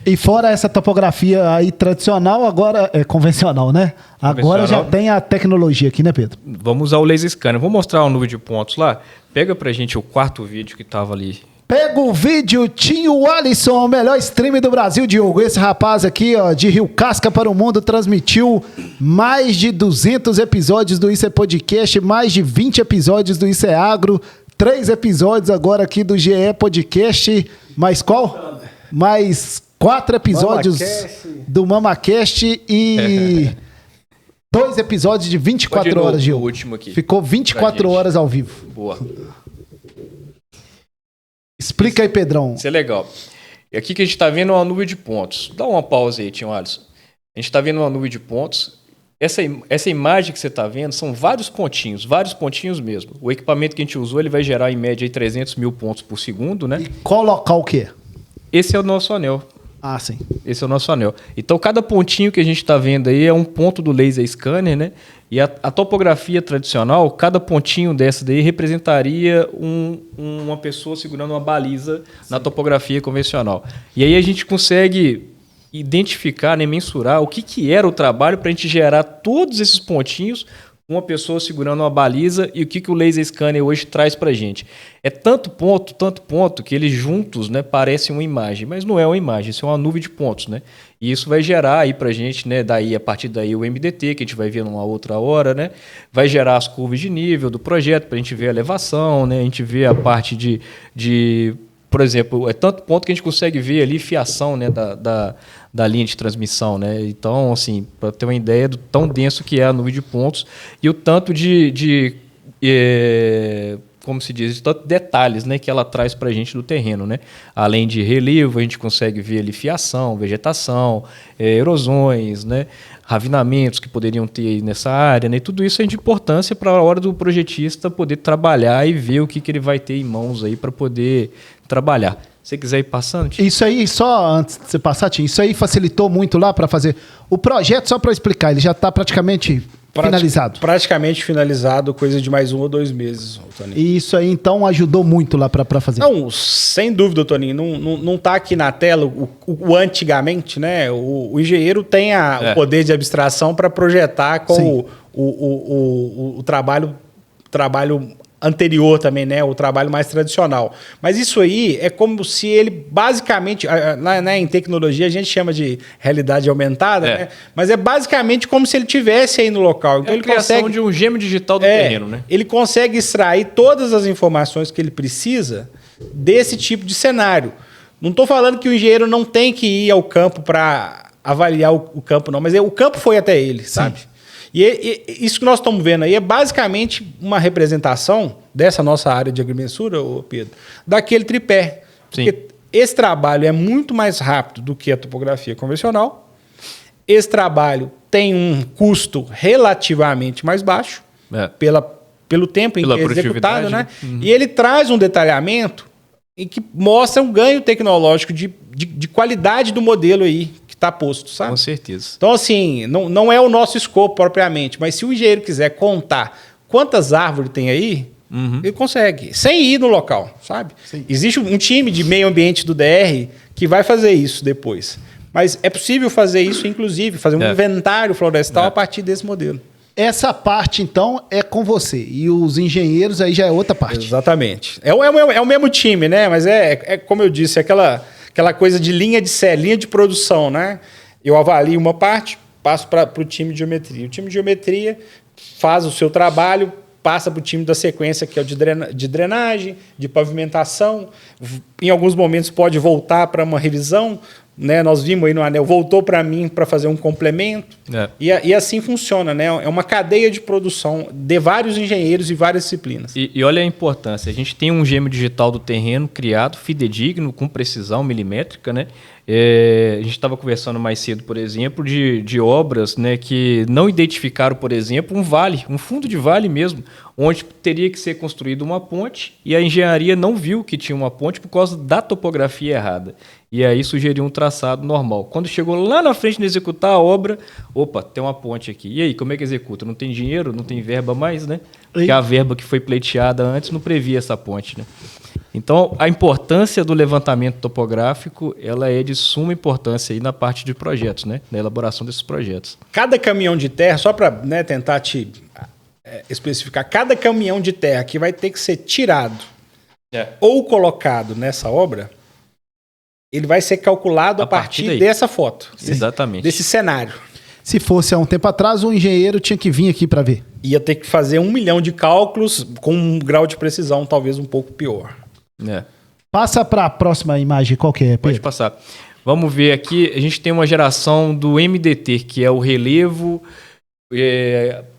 E fora essa topografia aí tradicional, agora é convencional, né? Agora já tem a tecnologia aqui, né, Pedro? Vamos usar o laser scanner. Vou mostrar um número de pontos lá. Pega pra gente o 4º vídeo que tava ali. Pega o vídeo, tinha o Alisson, o melhor streamer do Brasil, Diogo. Esse rapaz aqui, ó, de Rio Casca para o Mundo, transmitiu mais de 200 episódios do Isso é Podcast, mais de 20 episódios do Isso é Agro, 3 episódios agora aqui do GE Podcast. Mais qual? Mais 4 episódios do MamaCast e 2 episódios de 24 horas, Diogo. O último aqui. Ficou 24 horas ao vivo. Boa. Explica aí, Pedrão. Isso é legal. E aqui que a gente está vendo é uma nuvem de pontos. Dá uma pausa aí, tio Alisson. A gente está vendo uma nuvem de pontos. Essa imagem que você está vendo são vários pontinhos mesmo. O equipamento que a gente usou ele vai gerar em média aí 300 mil pontos por segundo, né? E colocar o quê? Esse é o nosso anel. Ah, sim. Esse é o nosso anel. Então, cada pontinho que a gente está vendo aí é um ponto do laser scanner, né? E a topografia tradicional, cada pontinho dessa daí representaria uma pessoa segurando uma baliza na topografia convencional. E aí a gente consegue identificar, né, mensurar o que era o trabalho para a gente gerar todos esses pontinhos, uma pessoa segurando uma baliza e o que o laser scanner hoje traz para a gente. É tanto ponto, que eles juntos, né, parecem uma imagem, mas não é uma imagem, isso é uma nuvem de pontos, né? E isso vai gerar aí para a gente, né, a partir daí o MDT, que a gente vai ver numa outra hora, né? Vai gerar as curvas de nível do projeto, para a gente ver a elevação, né? A gente vê a parte de por exemplo, é tanto ponto que a gente consegue ver ali fiação, né, da linha de transmissão, né? Então, assim, para ter uma ideia do tão denso que é a nuvem de pontos e o tanto como se diz, tanto detalhes, né, que ela traz para a gente do terreno, né? Além de relevo, a gente consegue ver ali fiação, vegetação, erosões, né? Ravinamentos que poderiam ter aí nessa área, né? E tudo isso é de importância para a hora do projetista poder trabalhar e ver o que ele vai ter em mãos aí para poder trabalhar. Se você quiser ir passando, Tim. Isso aí, só antes de você passar, Tim, isso aí facilitou muito lá para fazer o projeto, só para explicar, ele já está praticamente finalizado. Praticamente finalizado, coisa de mais 1 ou 2 meses, Toninho. E isso aí, então, ajudou muito lá para fazer? Não, sem dúvida, Toninho. Não tá aqui na tela o antigamente, né? O engenheiro tem o poder de abstração para projetar com o trabalho anterior também, né? O trabalho mais tradicional. Mas isso aí é como se ele basicamente, em tecnologia a gente chama de realidade aumentada, né? Mas é basicamente como se ele tivesse aí no local. Então ele criação de um gêmeo digital do terreno, né? Ele consegue extrair todas as informações que ele precisa desse tipo de cenário. Não estou falando que o engenheiro não tem que ir ao campo para avaliar o campo, não, mas o campo foi até ele, sabe? E isso que nós estamos vendo aí é basicamente uma representação dessa nossa área de agrimensura, Pedro, daquele tripé. Sim. Porque esse trabalho é muito mais rápido do que a topografia convencional. Esse trabalho tem um custo relativamente mais baixo pelo tempo em que é executado, né? E ele traz um detalhamento em que mostra um ganho tecnológico de qualidade do modelo aí que está posto, sabe? Com certeza. Então, assim, não é o nosso escopo propriamente, mas se o engenheiro quiser contar quantas árvores tem aí, ele consegue, sem ir no local, sabe? Sim. Existe um time de meio ambiente do DR que vai fazer isso depois. Mas é possível fazer isso, inclusive, fazer um inventário florestal a partir desse modelo. Essa parte, então, é com você. E os engenheiros aí já é outra parte. Exatamente. É o mesmo time, né? Mas como eu disse, aquela coisa de linha de produção, né? Eu avalio uma parte, passo para o time de geometria. O time de geometria faz o seu trabalho, passa para o time da sequência, que é o de drenagem, de pavimentação. Em alguns momentos pode voltar para uma revisão, né? Nós vimos aí no anel, voltou para mim para fazer um complemento. E assim funciona, né? É uma cadeia de produção de vários engenheiros e várias disciplinas. E olha a importância. A gente tem um gêmeo digital do terreno criado, fidedigno, com precisão milimétrica, né? A gente estava conversando mais cedo, por exemplo, de obras, né, que não identificaram, por exemplo, um vale, um fundo de vale mesmo, onde teria que ser construída uma ponte e a engenharia não viu que tinha uma ponte por causa da topografia errada. E aí sugeriu um traçado normal. Quando chegou lá na frente de executar a obra, opa, tem uma ponte aqui. E aí, como é que executa? Não tem dinheiro, não tem verba mais, né? Porque a verba que foi pleiteada antes não previa essa ponte, né? Então, a importância do levantamento topográfico, ela é de suma importância aí na parte de projetos, né? Na elaboração desses projetos. Cada caminhão de terra, só para tentar te especificar, cada caminhão de terra que vai ter que ser tirado ou colocado nessa obra, ele vai ser calculado a partir dessa foto. Exatamente. Desse cenário. Se fosse há um tempo atrás, o engenheiro tinha que vir aqui para ver. Ia ter que fazer 1 milhão de cálculos com um grau de precisão talvez um pouco pior. Passa para a próxima imagem, qual que é, Pedro? Pode passar. Vamos ver aqui, a gente tem uma geração do MDT, que é o relevo.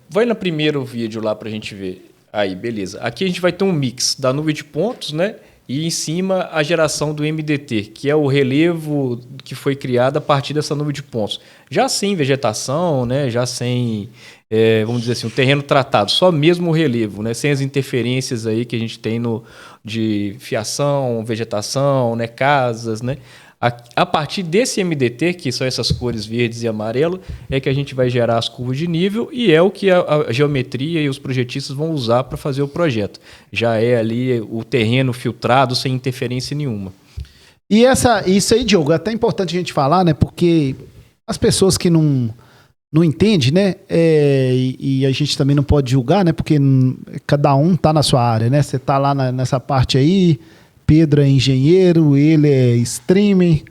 Vai no primeiro vídeo lá para a gente ver. Aí, beleza. Aqui a gente vai ter um mix da nuvem de pontos, né? E em cima a geração do MDT, que é o relevo que foi criado a partir dessa nuvem de pontos. Já sem vegetação, né? Já sem, vamos dizer assim, um terreno tratado, só mesmo o relevo, né? Sem as interferências aí que a gente tem de fiação, vegetação, né? Casas, né? A partir desse MDT, que são essas cores verdes e amarelo, é que a gente vai gerar as curvas de nível e é o que a geometria e os projetistas vão usar para fazer o projeto. Já é ali o terreno filtrado sem interferência nenhuma. E isso aí, Diogo, é até importante a gente falar, né? Porque as pessoas que não entendem, né? E a gente também não pode julgar, né? Porque cada um tá na sua área, né? Você tá lá nessa parte aí... Pedro é engenheiro, ele é streamer,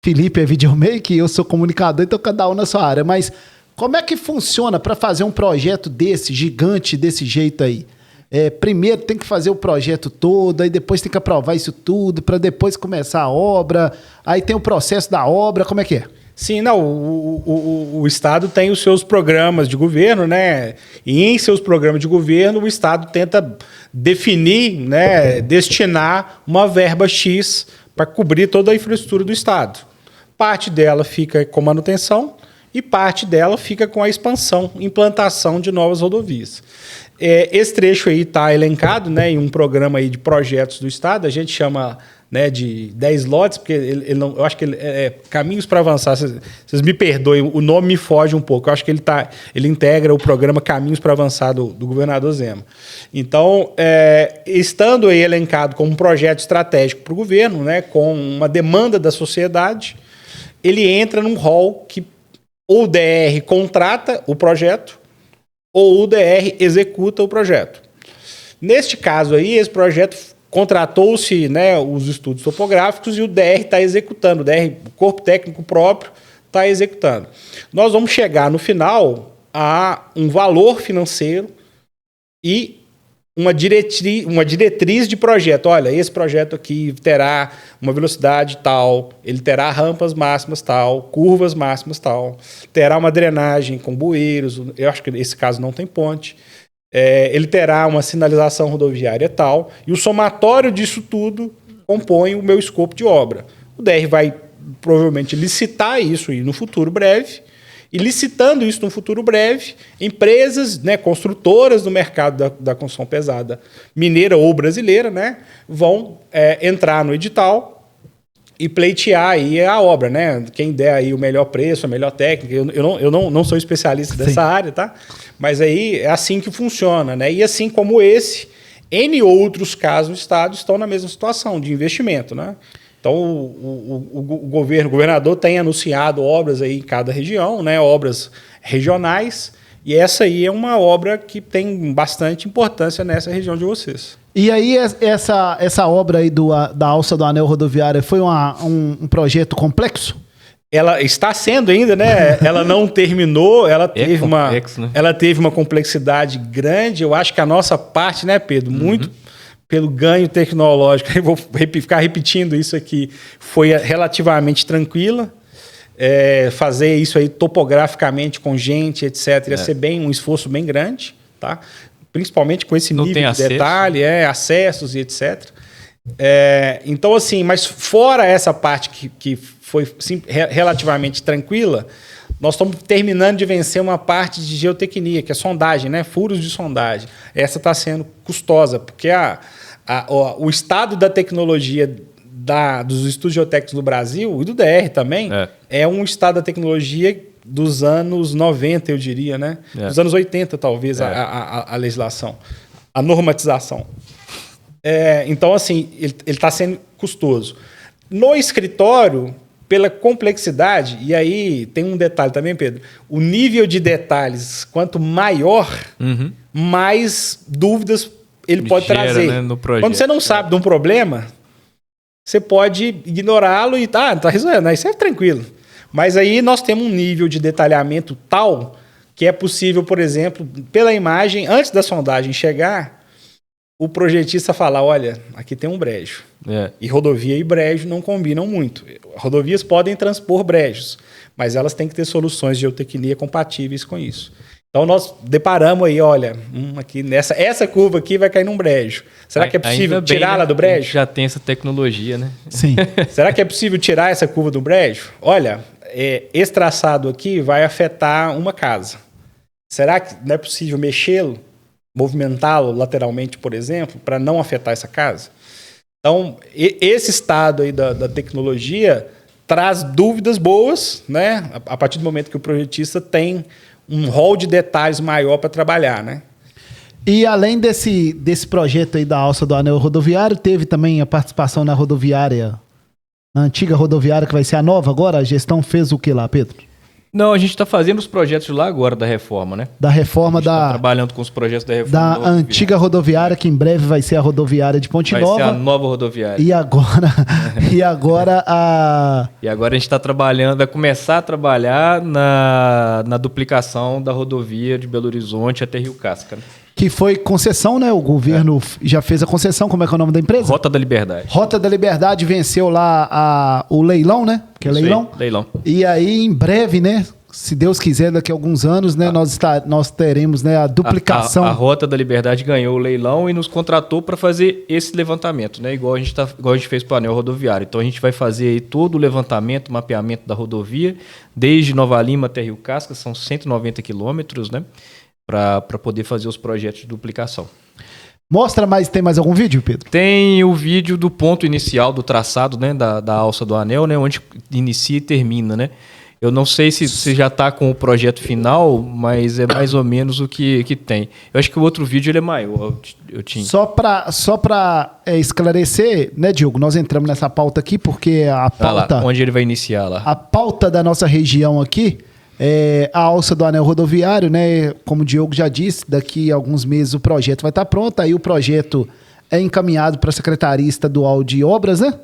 Felipe é videomaker, eu sou comunicador, então cada um na sua área. Mas como é que funciona para fazer um projeto desse, gigante, desse jeito aí? Primeiro tem que fazer o projeto todo, aí depois tem que aprovar isso tudo, para depois começar a obra, aí tem o processo da obra, como é que é? Sim, não, o Estado tem os seus programas de governo, né? E em seus programas de governo, o Estado tenta definir, né, destinar uma verba X para cobrir toda a infraestrutura do Estado. Parte dela fica com manutenção e parte dela fica com a expansão, implantação de novas rodovias. Esse trecho aí está elencado, né, em um programa aí de projetos do Estado, a gente chama, né, de 10 lotes, porque eu acho que ele Caminhos para Avançar, vocês me perdoem, o nome me foge um pouco, eu acho que ele integra o programa Caminhos para Avançar do governador Zema. Então, estando aí elencado como um projeto estratégico para o governo, né, com uma demanda da sociedade, ele entra num rol que ou o DR contrata o projeto ou o DR executa o projeto. Neste caso aí, esse projeto contratou-se, né, os estudos topográficos e o DR está executando, o corpo técnico próprio está executando. Nós vamos chegar no final a um valor financeiro e uma diretriz de projeto. Olha, esse projeto aqui terá uma velocidade tal, ele terá rampas máximas tal, curvas máximas tal, terá uma drenagem com bueiros, eu acho que nesse caso não tem ponte, ele terá uma sinalização rodoviária tal, e o somatório disso tudo compõe o meu escopo de obra. O DR vai provavelmente licitar isso no futuro breve, e licitando isso no futuro breve, empresas, né, construtoras do mercado da construção pesada mineira ou brasileira, né, vão entrar no edital e pleitear aí a obra, né? Quem der aí o melhor preço, a melhor técnica. Eu não sou especialista dessa área, tá? Mas aí é assim que funciona, né? E assim como esse, N outros casos do Estado estão na mesma situação de investimento, né? Então, o governador tem anunciado obras aí em cada região, né, obras regionais, e essa aí é uma obra que tem bastante importância nessa região de vocês. E aí, essa obra aí da alça do anel rodoviário foi um projeto complexo? Ela está sendo ainda, né? Ela não terminou, ela teve uma complexidade grande. Eu acho que a nossa parte, né, Pedro, muito pelo ganho tecnológico, eu vou ficar repetindo isso aqui, foi relativamente tranquila. Fazer isso aí topograficamente com gente, etc., ia ser um esforço bem grande, tá? Principalmente com esse nível de detalhe, acessos e etc. Então, assim, mas fora essa parte que foi relativamente tranquila, nós estamos terminando de vencer uma parte de geotecnia, que é sondagem, né? Furos de sondagem. Essa está sendo custosa, porque o estado da tecnologia dos estudos geotécnicos do Brasil, e do DR também, é um estado da tecnologia dos anos 90, eu diria, né? Dos anos 80, talvez, a legislação, a normatização. Então, assim, ele está sendo custoso. No escritório, pela complexidade, e aí tem um detalhe também, Pedro, o nível de detalhes, quanto maior, mais dúvidas ele pode trazer. Né, no projeto. Quando você não sabe de um problema, você pode ignorá-lo e tá resolvendo, né? Isso é tranquilo. Mas aí nós temos um nível de detalhamento tal que é possível, por exemplo, pela imagem, antes da sondagem chegar, o projetista falar, olha, aqui tem um brejo. E rodovia e brejo não combinam muito. Rodovias podem transpor brejos, mas elas têm que ter soluções de geotecnia compatíveis com isso. Então, nós deparamos aí, olha, aqui essa curva aqui vai cair num brejo. Será que é possível tirá-la do brejo? Já tem essa tecnologia, né? Sim. Será que é possível tirar essa curva do brejo? Olha, esse traçado aqui vai afetar uma casa. Será que não é possível mexê-lo, movimentá-lo lateralmente, por exemplo, para não afetar essa casa? Então, esse estado aí da tecnologia traz dúvidas boas, né? A partir do momento que o projetista tem um rol de detalhes maior para trabalhar, né? E além desse projeto aí da alça do anel rodoviário, teve também a participação na rodoviária, na antiga rodoviária, que vai ser a nova agora. A gestão fez o que lá, Pedro? Não, a gente está fazendo os projetos lá agora da reforma, né? Da reforma tá trabalhando com os projetos da reforma. Da antiga rodoviária, que em breve vai ser a rodoviária de Ponte Nova. Vai ser a nova rodoviária. E agora a gente está trabalhando, vai começar a trabalhar na duplicação da rodovia de Belo Horizonte até Rio Casca. Né? Que foi concessão, né? O governo já fez a concessão. Como é que é o nome da empresa? Rota da Liberdade. Rota da Liberdade venceu lá o leilão, né? Que é leilão. Aí, leilão. E aí, em breve, né? Se Deus quiser, daqui a alguns anos, né? Nós teremos, né, a duplicação. A Rota da Liberdade ganhou o leilão e nos contratou para fazer esse levantamento, né? Igual a gente fez para o anel rodoviário. Então, a gente vai fazer aí todo o levantamento, mapeamento da rodovia, desde Nova Lima até Rio Casca, são 190 quilômetros, né? Para poder fazer os projetos de duplicação. Tem mais algum vídeo, Pedro? Tem o vídeo do ponto inicial do traçado, né, da alça do anel, né, onde inicia e termina, né? Eu não sei se você já está com o projeto final, mas é mais ou menos o que tem. Eu acho que o outro vídeo ele é maior. Só para esclarecer, né, Diogo? Nós entramos nessa pauta aqui porque a pauta... Lá, onde ele vai iniciar lá. A pauta da nossa região aqui A alça do anel rodoviário, né? Como o Diogo já disse, daqui a alguns meses o projeto vai estar pronto. Aí o projeto é encaminhado para a Secretaria Estadual de Obras, né?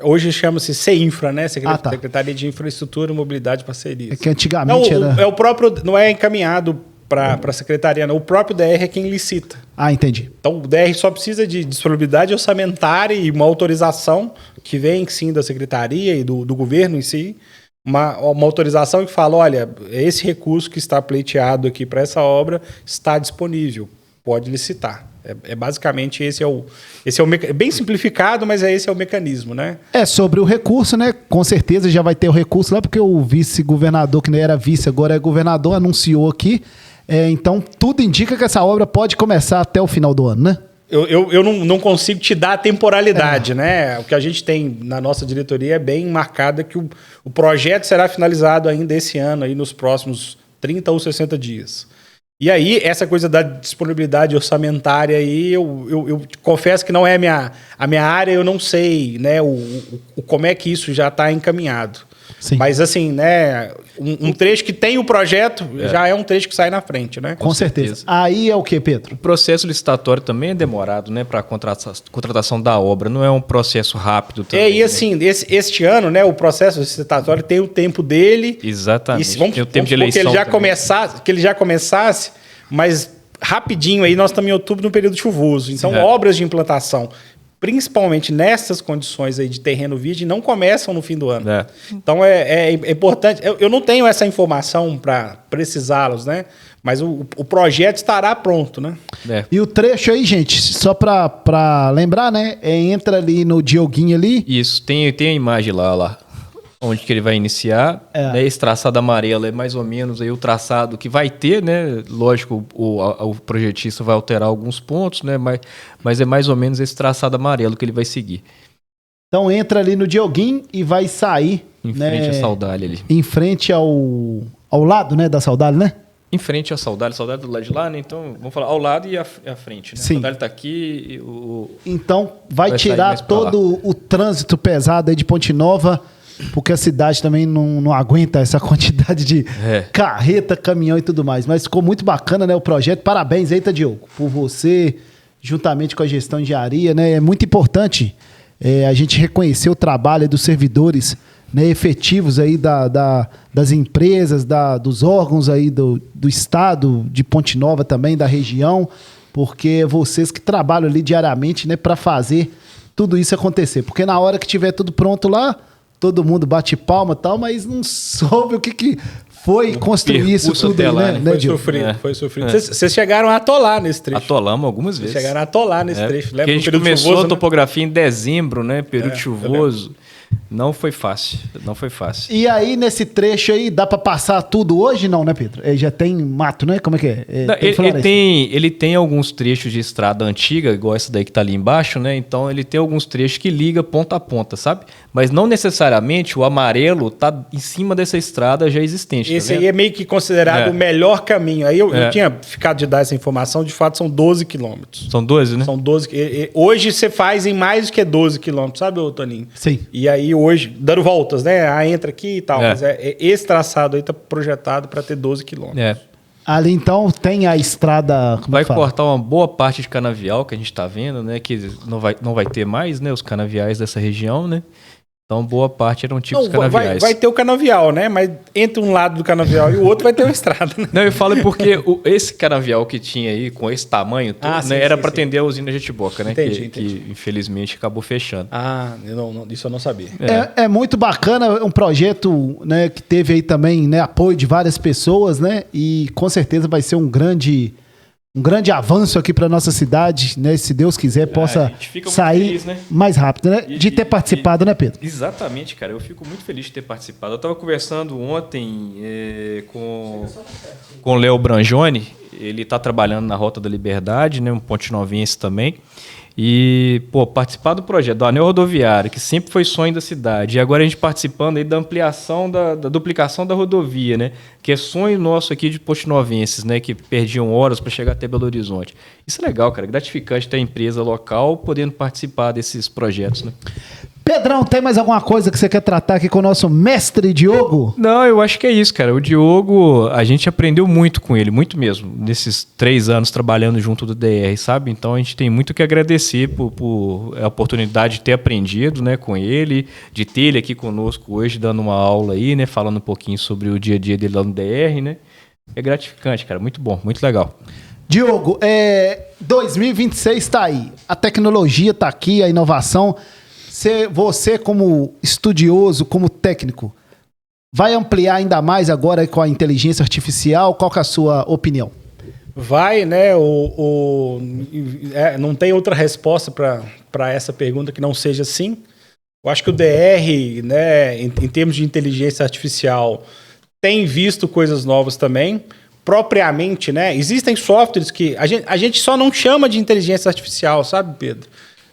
Hoje chama-se CEINFRA, né? Tá. Secretaria de Infraestrutura, Mobilidade e Parcerias. É que antigamente era... o próprio, não é encaminhado para a Secretaria, não. O próprio DR é quem licita. Entendi. Então, o DR só precisa de disponibilidade orçamentária e uma autorização que vem, sim, da Secretaria e do governo em si. Uma autorização que fala, olha, esse recurso que está pleiteado aqui para essa obra está disponível, pode licitar. Basicamente esse é o bem simplificado, mas esse é o mecanismo, né? Sobre o recurso, né? Com certeza já vai ter o recurso lá, porque o vice-governador, que não era vice, agora é governador, anunciou aqui. Então, tudo indica que essa obra pode começar até o final do ano, né? Eu não consigo te dar a temporalidade, né? O que a gente tem na nossa diretoria é bem marcado que o projeto será finalizado ainda esse ano, aí nos próximos 30 ou 60 dias. E aí, essa coisa da disponibilidade orçamentária aí, eu confesso que não é a minha área, eu não sei, né, como é que isso já está encaminhado. Sim. Mas assim, né, um trecho que tem o projeto já é um trecho que sai na frente, né? Com certeza. Aí é o que, Pedro? O processo licitatório também é demorado, né, para a contratação da obra, não é um processo rápido também. E assim, este ano, né, o processo licitatório tem o tempo dele. Exatamente. Tem o tempo de eleição que ele já começasse, mas rapidinho aí nós estamos em outubro no período chuvoso. Então, obras de implantação, principalmente nessas condições aí de terreno virgem, não começam no fim do ano. Então, é importante. Eu não tenho essa informação para precisá-los, né? Mas o projeto estará pronto, né? E o trecho aí, gente, só para lembrar, né? Entra ali no Dioguinho ali. Isso, tem a imagem lá. Onde que ele vai iniciar. Né? Esse traçado amarelo é mais ou menos aí o traçado que vai ter, né? Lógico, o projetista vai alterar alguns pontos, né? Mas é mais ou menos esse traçado amarelo que ele vai seguir. Então entra ali no Dioguinho e vai sair... Em frente à Saudade ali. Em frente ao lado, né? Da Saudade, né? Em frente à Saudade do lado de lá, né? Então, vamos falar ao lado e à frente, né? Sim. A Saudade está aqui Então, vai tirar todo o trânsito pesado aí de Ponte Nova... Porque a cidade também não aguenta essa quantidade de carreta, caminhão e tudo mais. Mas ficou muito bacana, né, o projeto. Parabéns aí, Diogo, por você, juntamente com a gestão de engenharia, né? É muito importante a gente reconhecer o trabalho dos servidores, né, efetivos aí das empresas, dos órgãos aí do estado, de Ponte Nova também, da região, porque é vocês que trabalham ali diariamente, né, para fazer tudo isso acontecer. Porque na hora que tiver tudo pronto lá, todo mundo bate palma e tal, mas não soube o que foi construir isso tudo aí, lá, né? Foi sofrido. Vocês chegaram a atolar nesse trecho. Atolamos algumas vezes. Chegaram a atolar nesse trecho. Porque a gente começou a topografia em dezembro, né? Período chuvoso. Não foi fácil. E aí, nesse trecho aí, dá pra passar tudo hoje? Não, né, Pedro? Já tem mato, né? Como é que é? Ele tem alguns trechos de estrada antiga, igual essa daí que tá ali embaixo, né? Então, ele tem alguns trechos que liga ponta a ponta, sabe? Mas não necessariamente o amarelo tá em cima dessa estrada já existente. Esse aí é meio que considerado o melhor caminho. Aí eu tinha ficado de dar essa informação, de fato são 12 quilômetros. São 12, né? São 12. Hoje você faz em mais do que 12 quilômetros, sabe, Toninho? Sim. E aí hoje, dando voltas, né? Entra aqui e tal. Mas esse traçado aí tá projetado para ter 12 quilômetros. Ali então tem a estrada... Vai cortar uma boa parte de canavial que a gente está vendo, né? Que não vai ter mais, né? Os canaviais dessa região, né? Então, boa parte eram tipos canaviais. Vai ter o canavial, né? Mas entre um lado do canavial e o outro vai ter uma estrada, né? Não, eu falo porque esse canavial que tinha aí, com esse tamanho, era para atender a usina Jetiboca, né? Entendi. Que infelizmente acabou fechando. Isso eu não sabia. É muito bacana, um projeto, né, que teve aí também, né, apoio de várias pessoas, né? E com certeza vai ser um grande avanço aqui para nossa cidade, né? Se Deus quiser, possa sair feliz, né? Mais rápido, né? De ter participado, né, Pedro? Exatamente, cara. Eu fico muito feliz de ter participado. Eu estava conversando ontem com o Léo Brangione. Ele está trabalhando na Rota da Liberdade, né? Um pontinovense também. E, participar do projeto do anel rodoviário, que sempre foi sonho da cidade, e agora a gente participando aí da ampliação, da duplicação da rodovia, né? Que é sonho nosso aqui de pontinovenses, né? Que perdiam horas para chegar até Belo Horizonte. Isso é legal, cara. Gratificante ter a empresa local podendo participar desses projetos, né? Pedrão, tem mais alguma coisa que você quer tratar aqui com o nosso mestre Diogo? Não, eu acho que é isso, cara. O Diogo, a gente aprendeu muito com ele, muito mesmo, nesses 3 anos trabalhando junto do DR, sabe? Então a gente tem muito que agradecer por a oportunidade de ter aprendido, né, com ele, de ter ele aqui conosco hoje, dando uma aula aí, né, falando um pouquinho sobre o dia a dia dele lá no DR, né? É gratificante, cara. Muito bom, muito legal. Diogo, 2026 está aí. A tecnologia está aqui, a inovação. Você, como estudioso, como técnico, vai ampliar ainda mais agora com a inteligência artificial? Qual que é a sua opinião? Vai, né? Não tem outra resposta para essa pergunta que não seja sim. Eu acho que o DR, né, em termos de inteligência artificial, tem visto coisas novas também. Propriamente, né? Existem softwares que a gente só não chama de inteligência artificial, sabe, Pedro?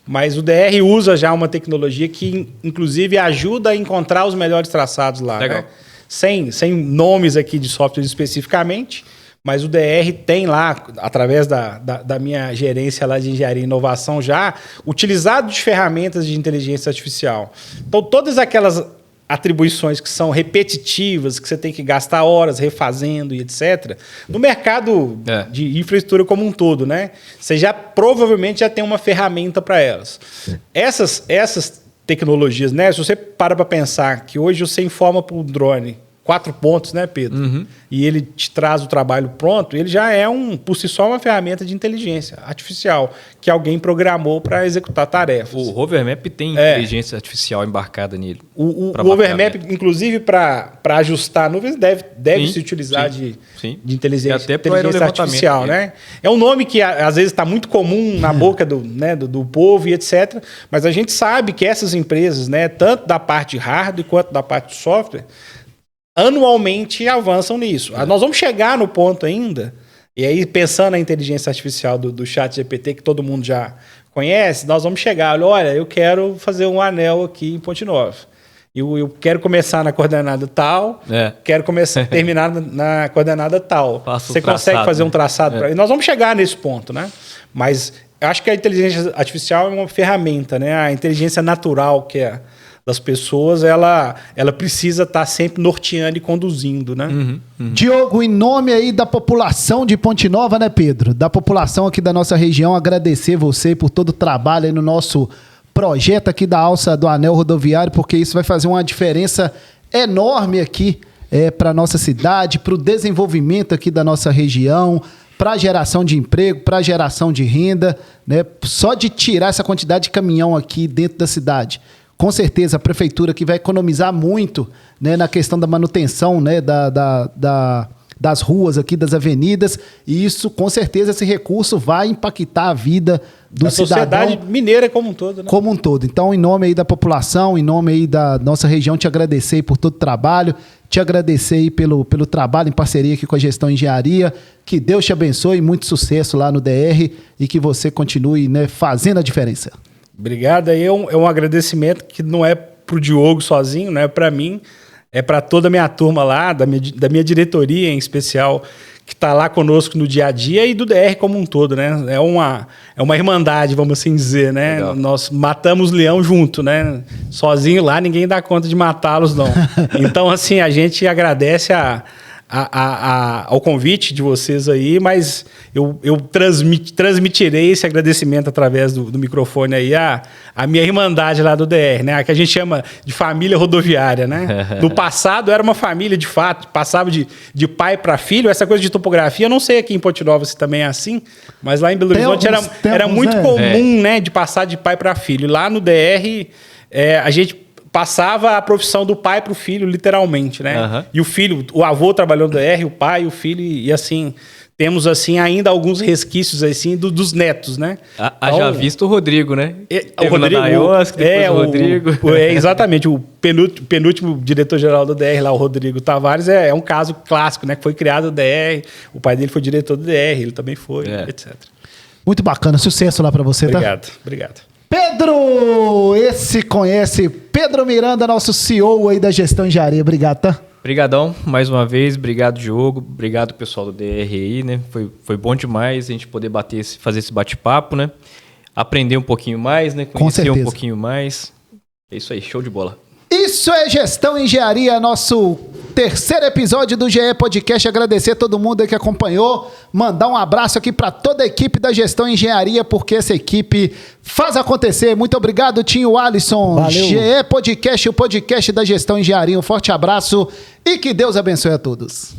Mas o DR usa já uma tecnologia que, inclusive, ajuda a encontrar os melhores traçados lá. Legal. Né? Sem nomes aqui de software especificamente, mas o DR tem lá, através da minha gerência lá de engenharia e inovação, já utilizado de ferramentas de inteligência artificial. Então, todas aquelas atribuições que são repetitivas, que você tem que gastar horas refazendo e etc. No mercado de infraestrutura como um todo, né? Você provavelmente já tem uma ferramenta para elas. Essas tecnologias, né? Se você para pensar que hoje você informa para o drone 4 pontos, né, Pedro? Uhum. E ele te traz o trabalho pronto, ele já é por si só uma ferramenta de inteligência artificial que alguém programou para executar tarefas. O Hovermap tem inteligência artificial embarcada nele. O Hovermap, inclusive, para ajustar nuvens, deve se utilizar de inteligência artificial, né? É um nome que às vezes está muito comum na boca do povo e etc. Mas a gente sabe que essas empresas, né, tanto da parte de hardware quanto da parte de software, anualmente avançam nisso. Nós vamos chegar no ponto ainda, e aí pensando na inteligência artificial do ChatGPT, que todo mundo já conhece, nós vamos chegar, olha, eu quero fazer um anel aqui em Ponte Nova. Eu quero começar na coordenada tal, quero terminar na coordenada tal. Você consegue fazer um traçado? E nós vamos chegar nesse ponto, né? Mas eu acho que a inteligência artificial é uma ferramenta, né? A inteligência natural que é das pessoas, ela precisa estar sempre norteando e conduzindo, né? Diogo, em nome aí da população de Ponte Nova, né, Pedro? Da população aqui da nossa região, agradecer você por todo o trabalho aí no nosso projeto aqui da alça do anel rodoviário, porque isso vai fazer uma diferença enorme aqui para a nossa cidade, para o desenvolvimento aqui da nossa região, para a geração de emprego, para a geração de renda, né? Só de tirar essa quantidade de caminhão aqui dentro da cidade. Com certeza, a prefeitura que vai economizar muito, né, na questão da manutenção, né, das ruas aqui, das avenidas, e isso, com certeza, esse recurso vai impactar a vida do cidadão. A sociedade mineira como um todo, né? Como um todo. Então, em nome aí da população, em nome aí da nossa região, te agradecer aí por todo o trabalho, te agradecer aí pelo trabalho em parceria aqui com a Gestão Engenharia, que Deus te abençoe, muito sucesso lá no DR e que você continue, né, fazendo a diferença. Obrigado. Aí é um agradecimento que não é para o Diogo sozinho, não é para mim, é para toda a minha turma lá, da minha diretoria em especial, que está lá conosco no dia a dia, e do DR como um todo, né? É uma irmandade, vamos assim dizer, né? Legal. Nós matamos leão junto, né? Sozinho lá ninguém dá conta de matá-los, não. Então, assim, a gente agradece ao convite de vocês aí, mas eu transmitirei esse agradecimento através do microfone aí a minha irmandade lá do DR, né? A que a gente chama de família rodoviária, né? No passado era uma família de fato, passava de pai para filho. Essa coisa de topografia, eu não sei aqui em Ponte Nova se também é assim, mas lá em Belo Horizonte era muito comum, né? De passar de pai para filho. Lá no DR, a gente passava a profissão do pai para o filho, literalmente, né? E o avô trabalhou no DR, o pai, o filho, e assim, temos assim ainda alguns resquícios assim dos netos, né? Então, já visto o Rodrigo, né? O Rodrigo, Rodrigo. Exatamente, o penúltimo diretor-geral do DR, lá, o Rodrigo Tavares, é um caso clássico, né? Que foi criado no DR, o pai dele foi diretor do DR, ele também foi, etc. Muito bacana, sucesso lá para você, obrigado, tá? Obrigado. Pedro, esse conhece, Pedro Miranda, nosso CEO aí da Gestão Engenharia. Obrigado, tá? Obrigadão, mais uma vez. Obrigado, Diogo. Obrigado, pessoal do DR aí, né? Foi bom demais a gente poder fazer esse bate-papo, né? Aprender um pouquinho mais, né? Conhecer um pouquinho mais. É isso aí, show de bola. Isso é Gestão e Engenharia, nosso terceiro episódio do GE Podcast. Agradecer a todo mundo aí que acompanhou. Mandar um abraço aqui para toda a equipe da Gestão e Engenharia, porque essa equipe faz acontecer. Muito obrigado, Tinho Alisson. Valeu. GE Podcast, o podcast da Gestão e Engenharia. Um forte abraço e que Deus abençoe a todos.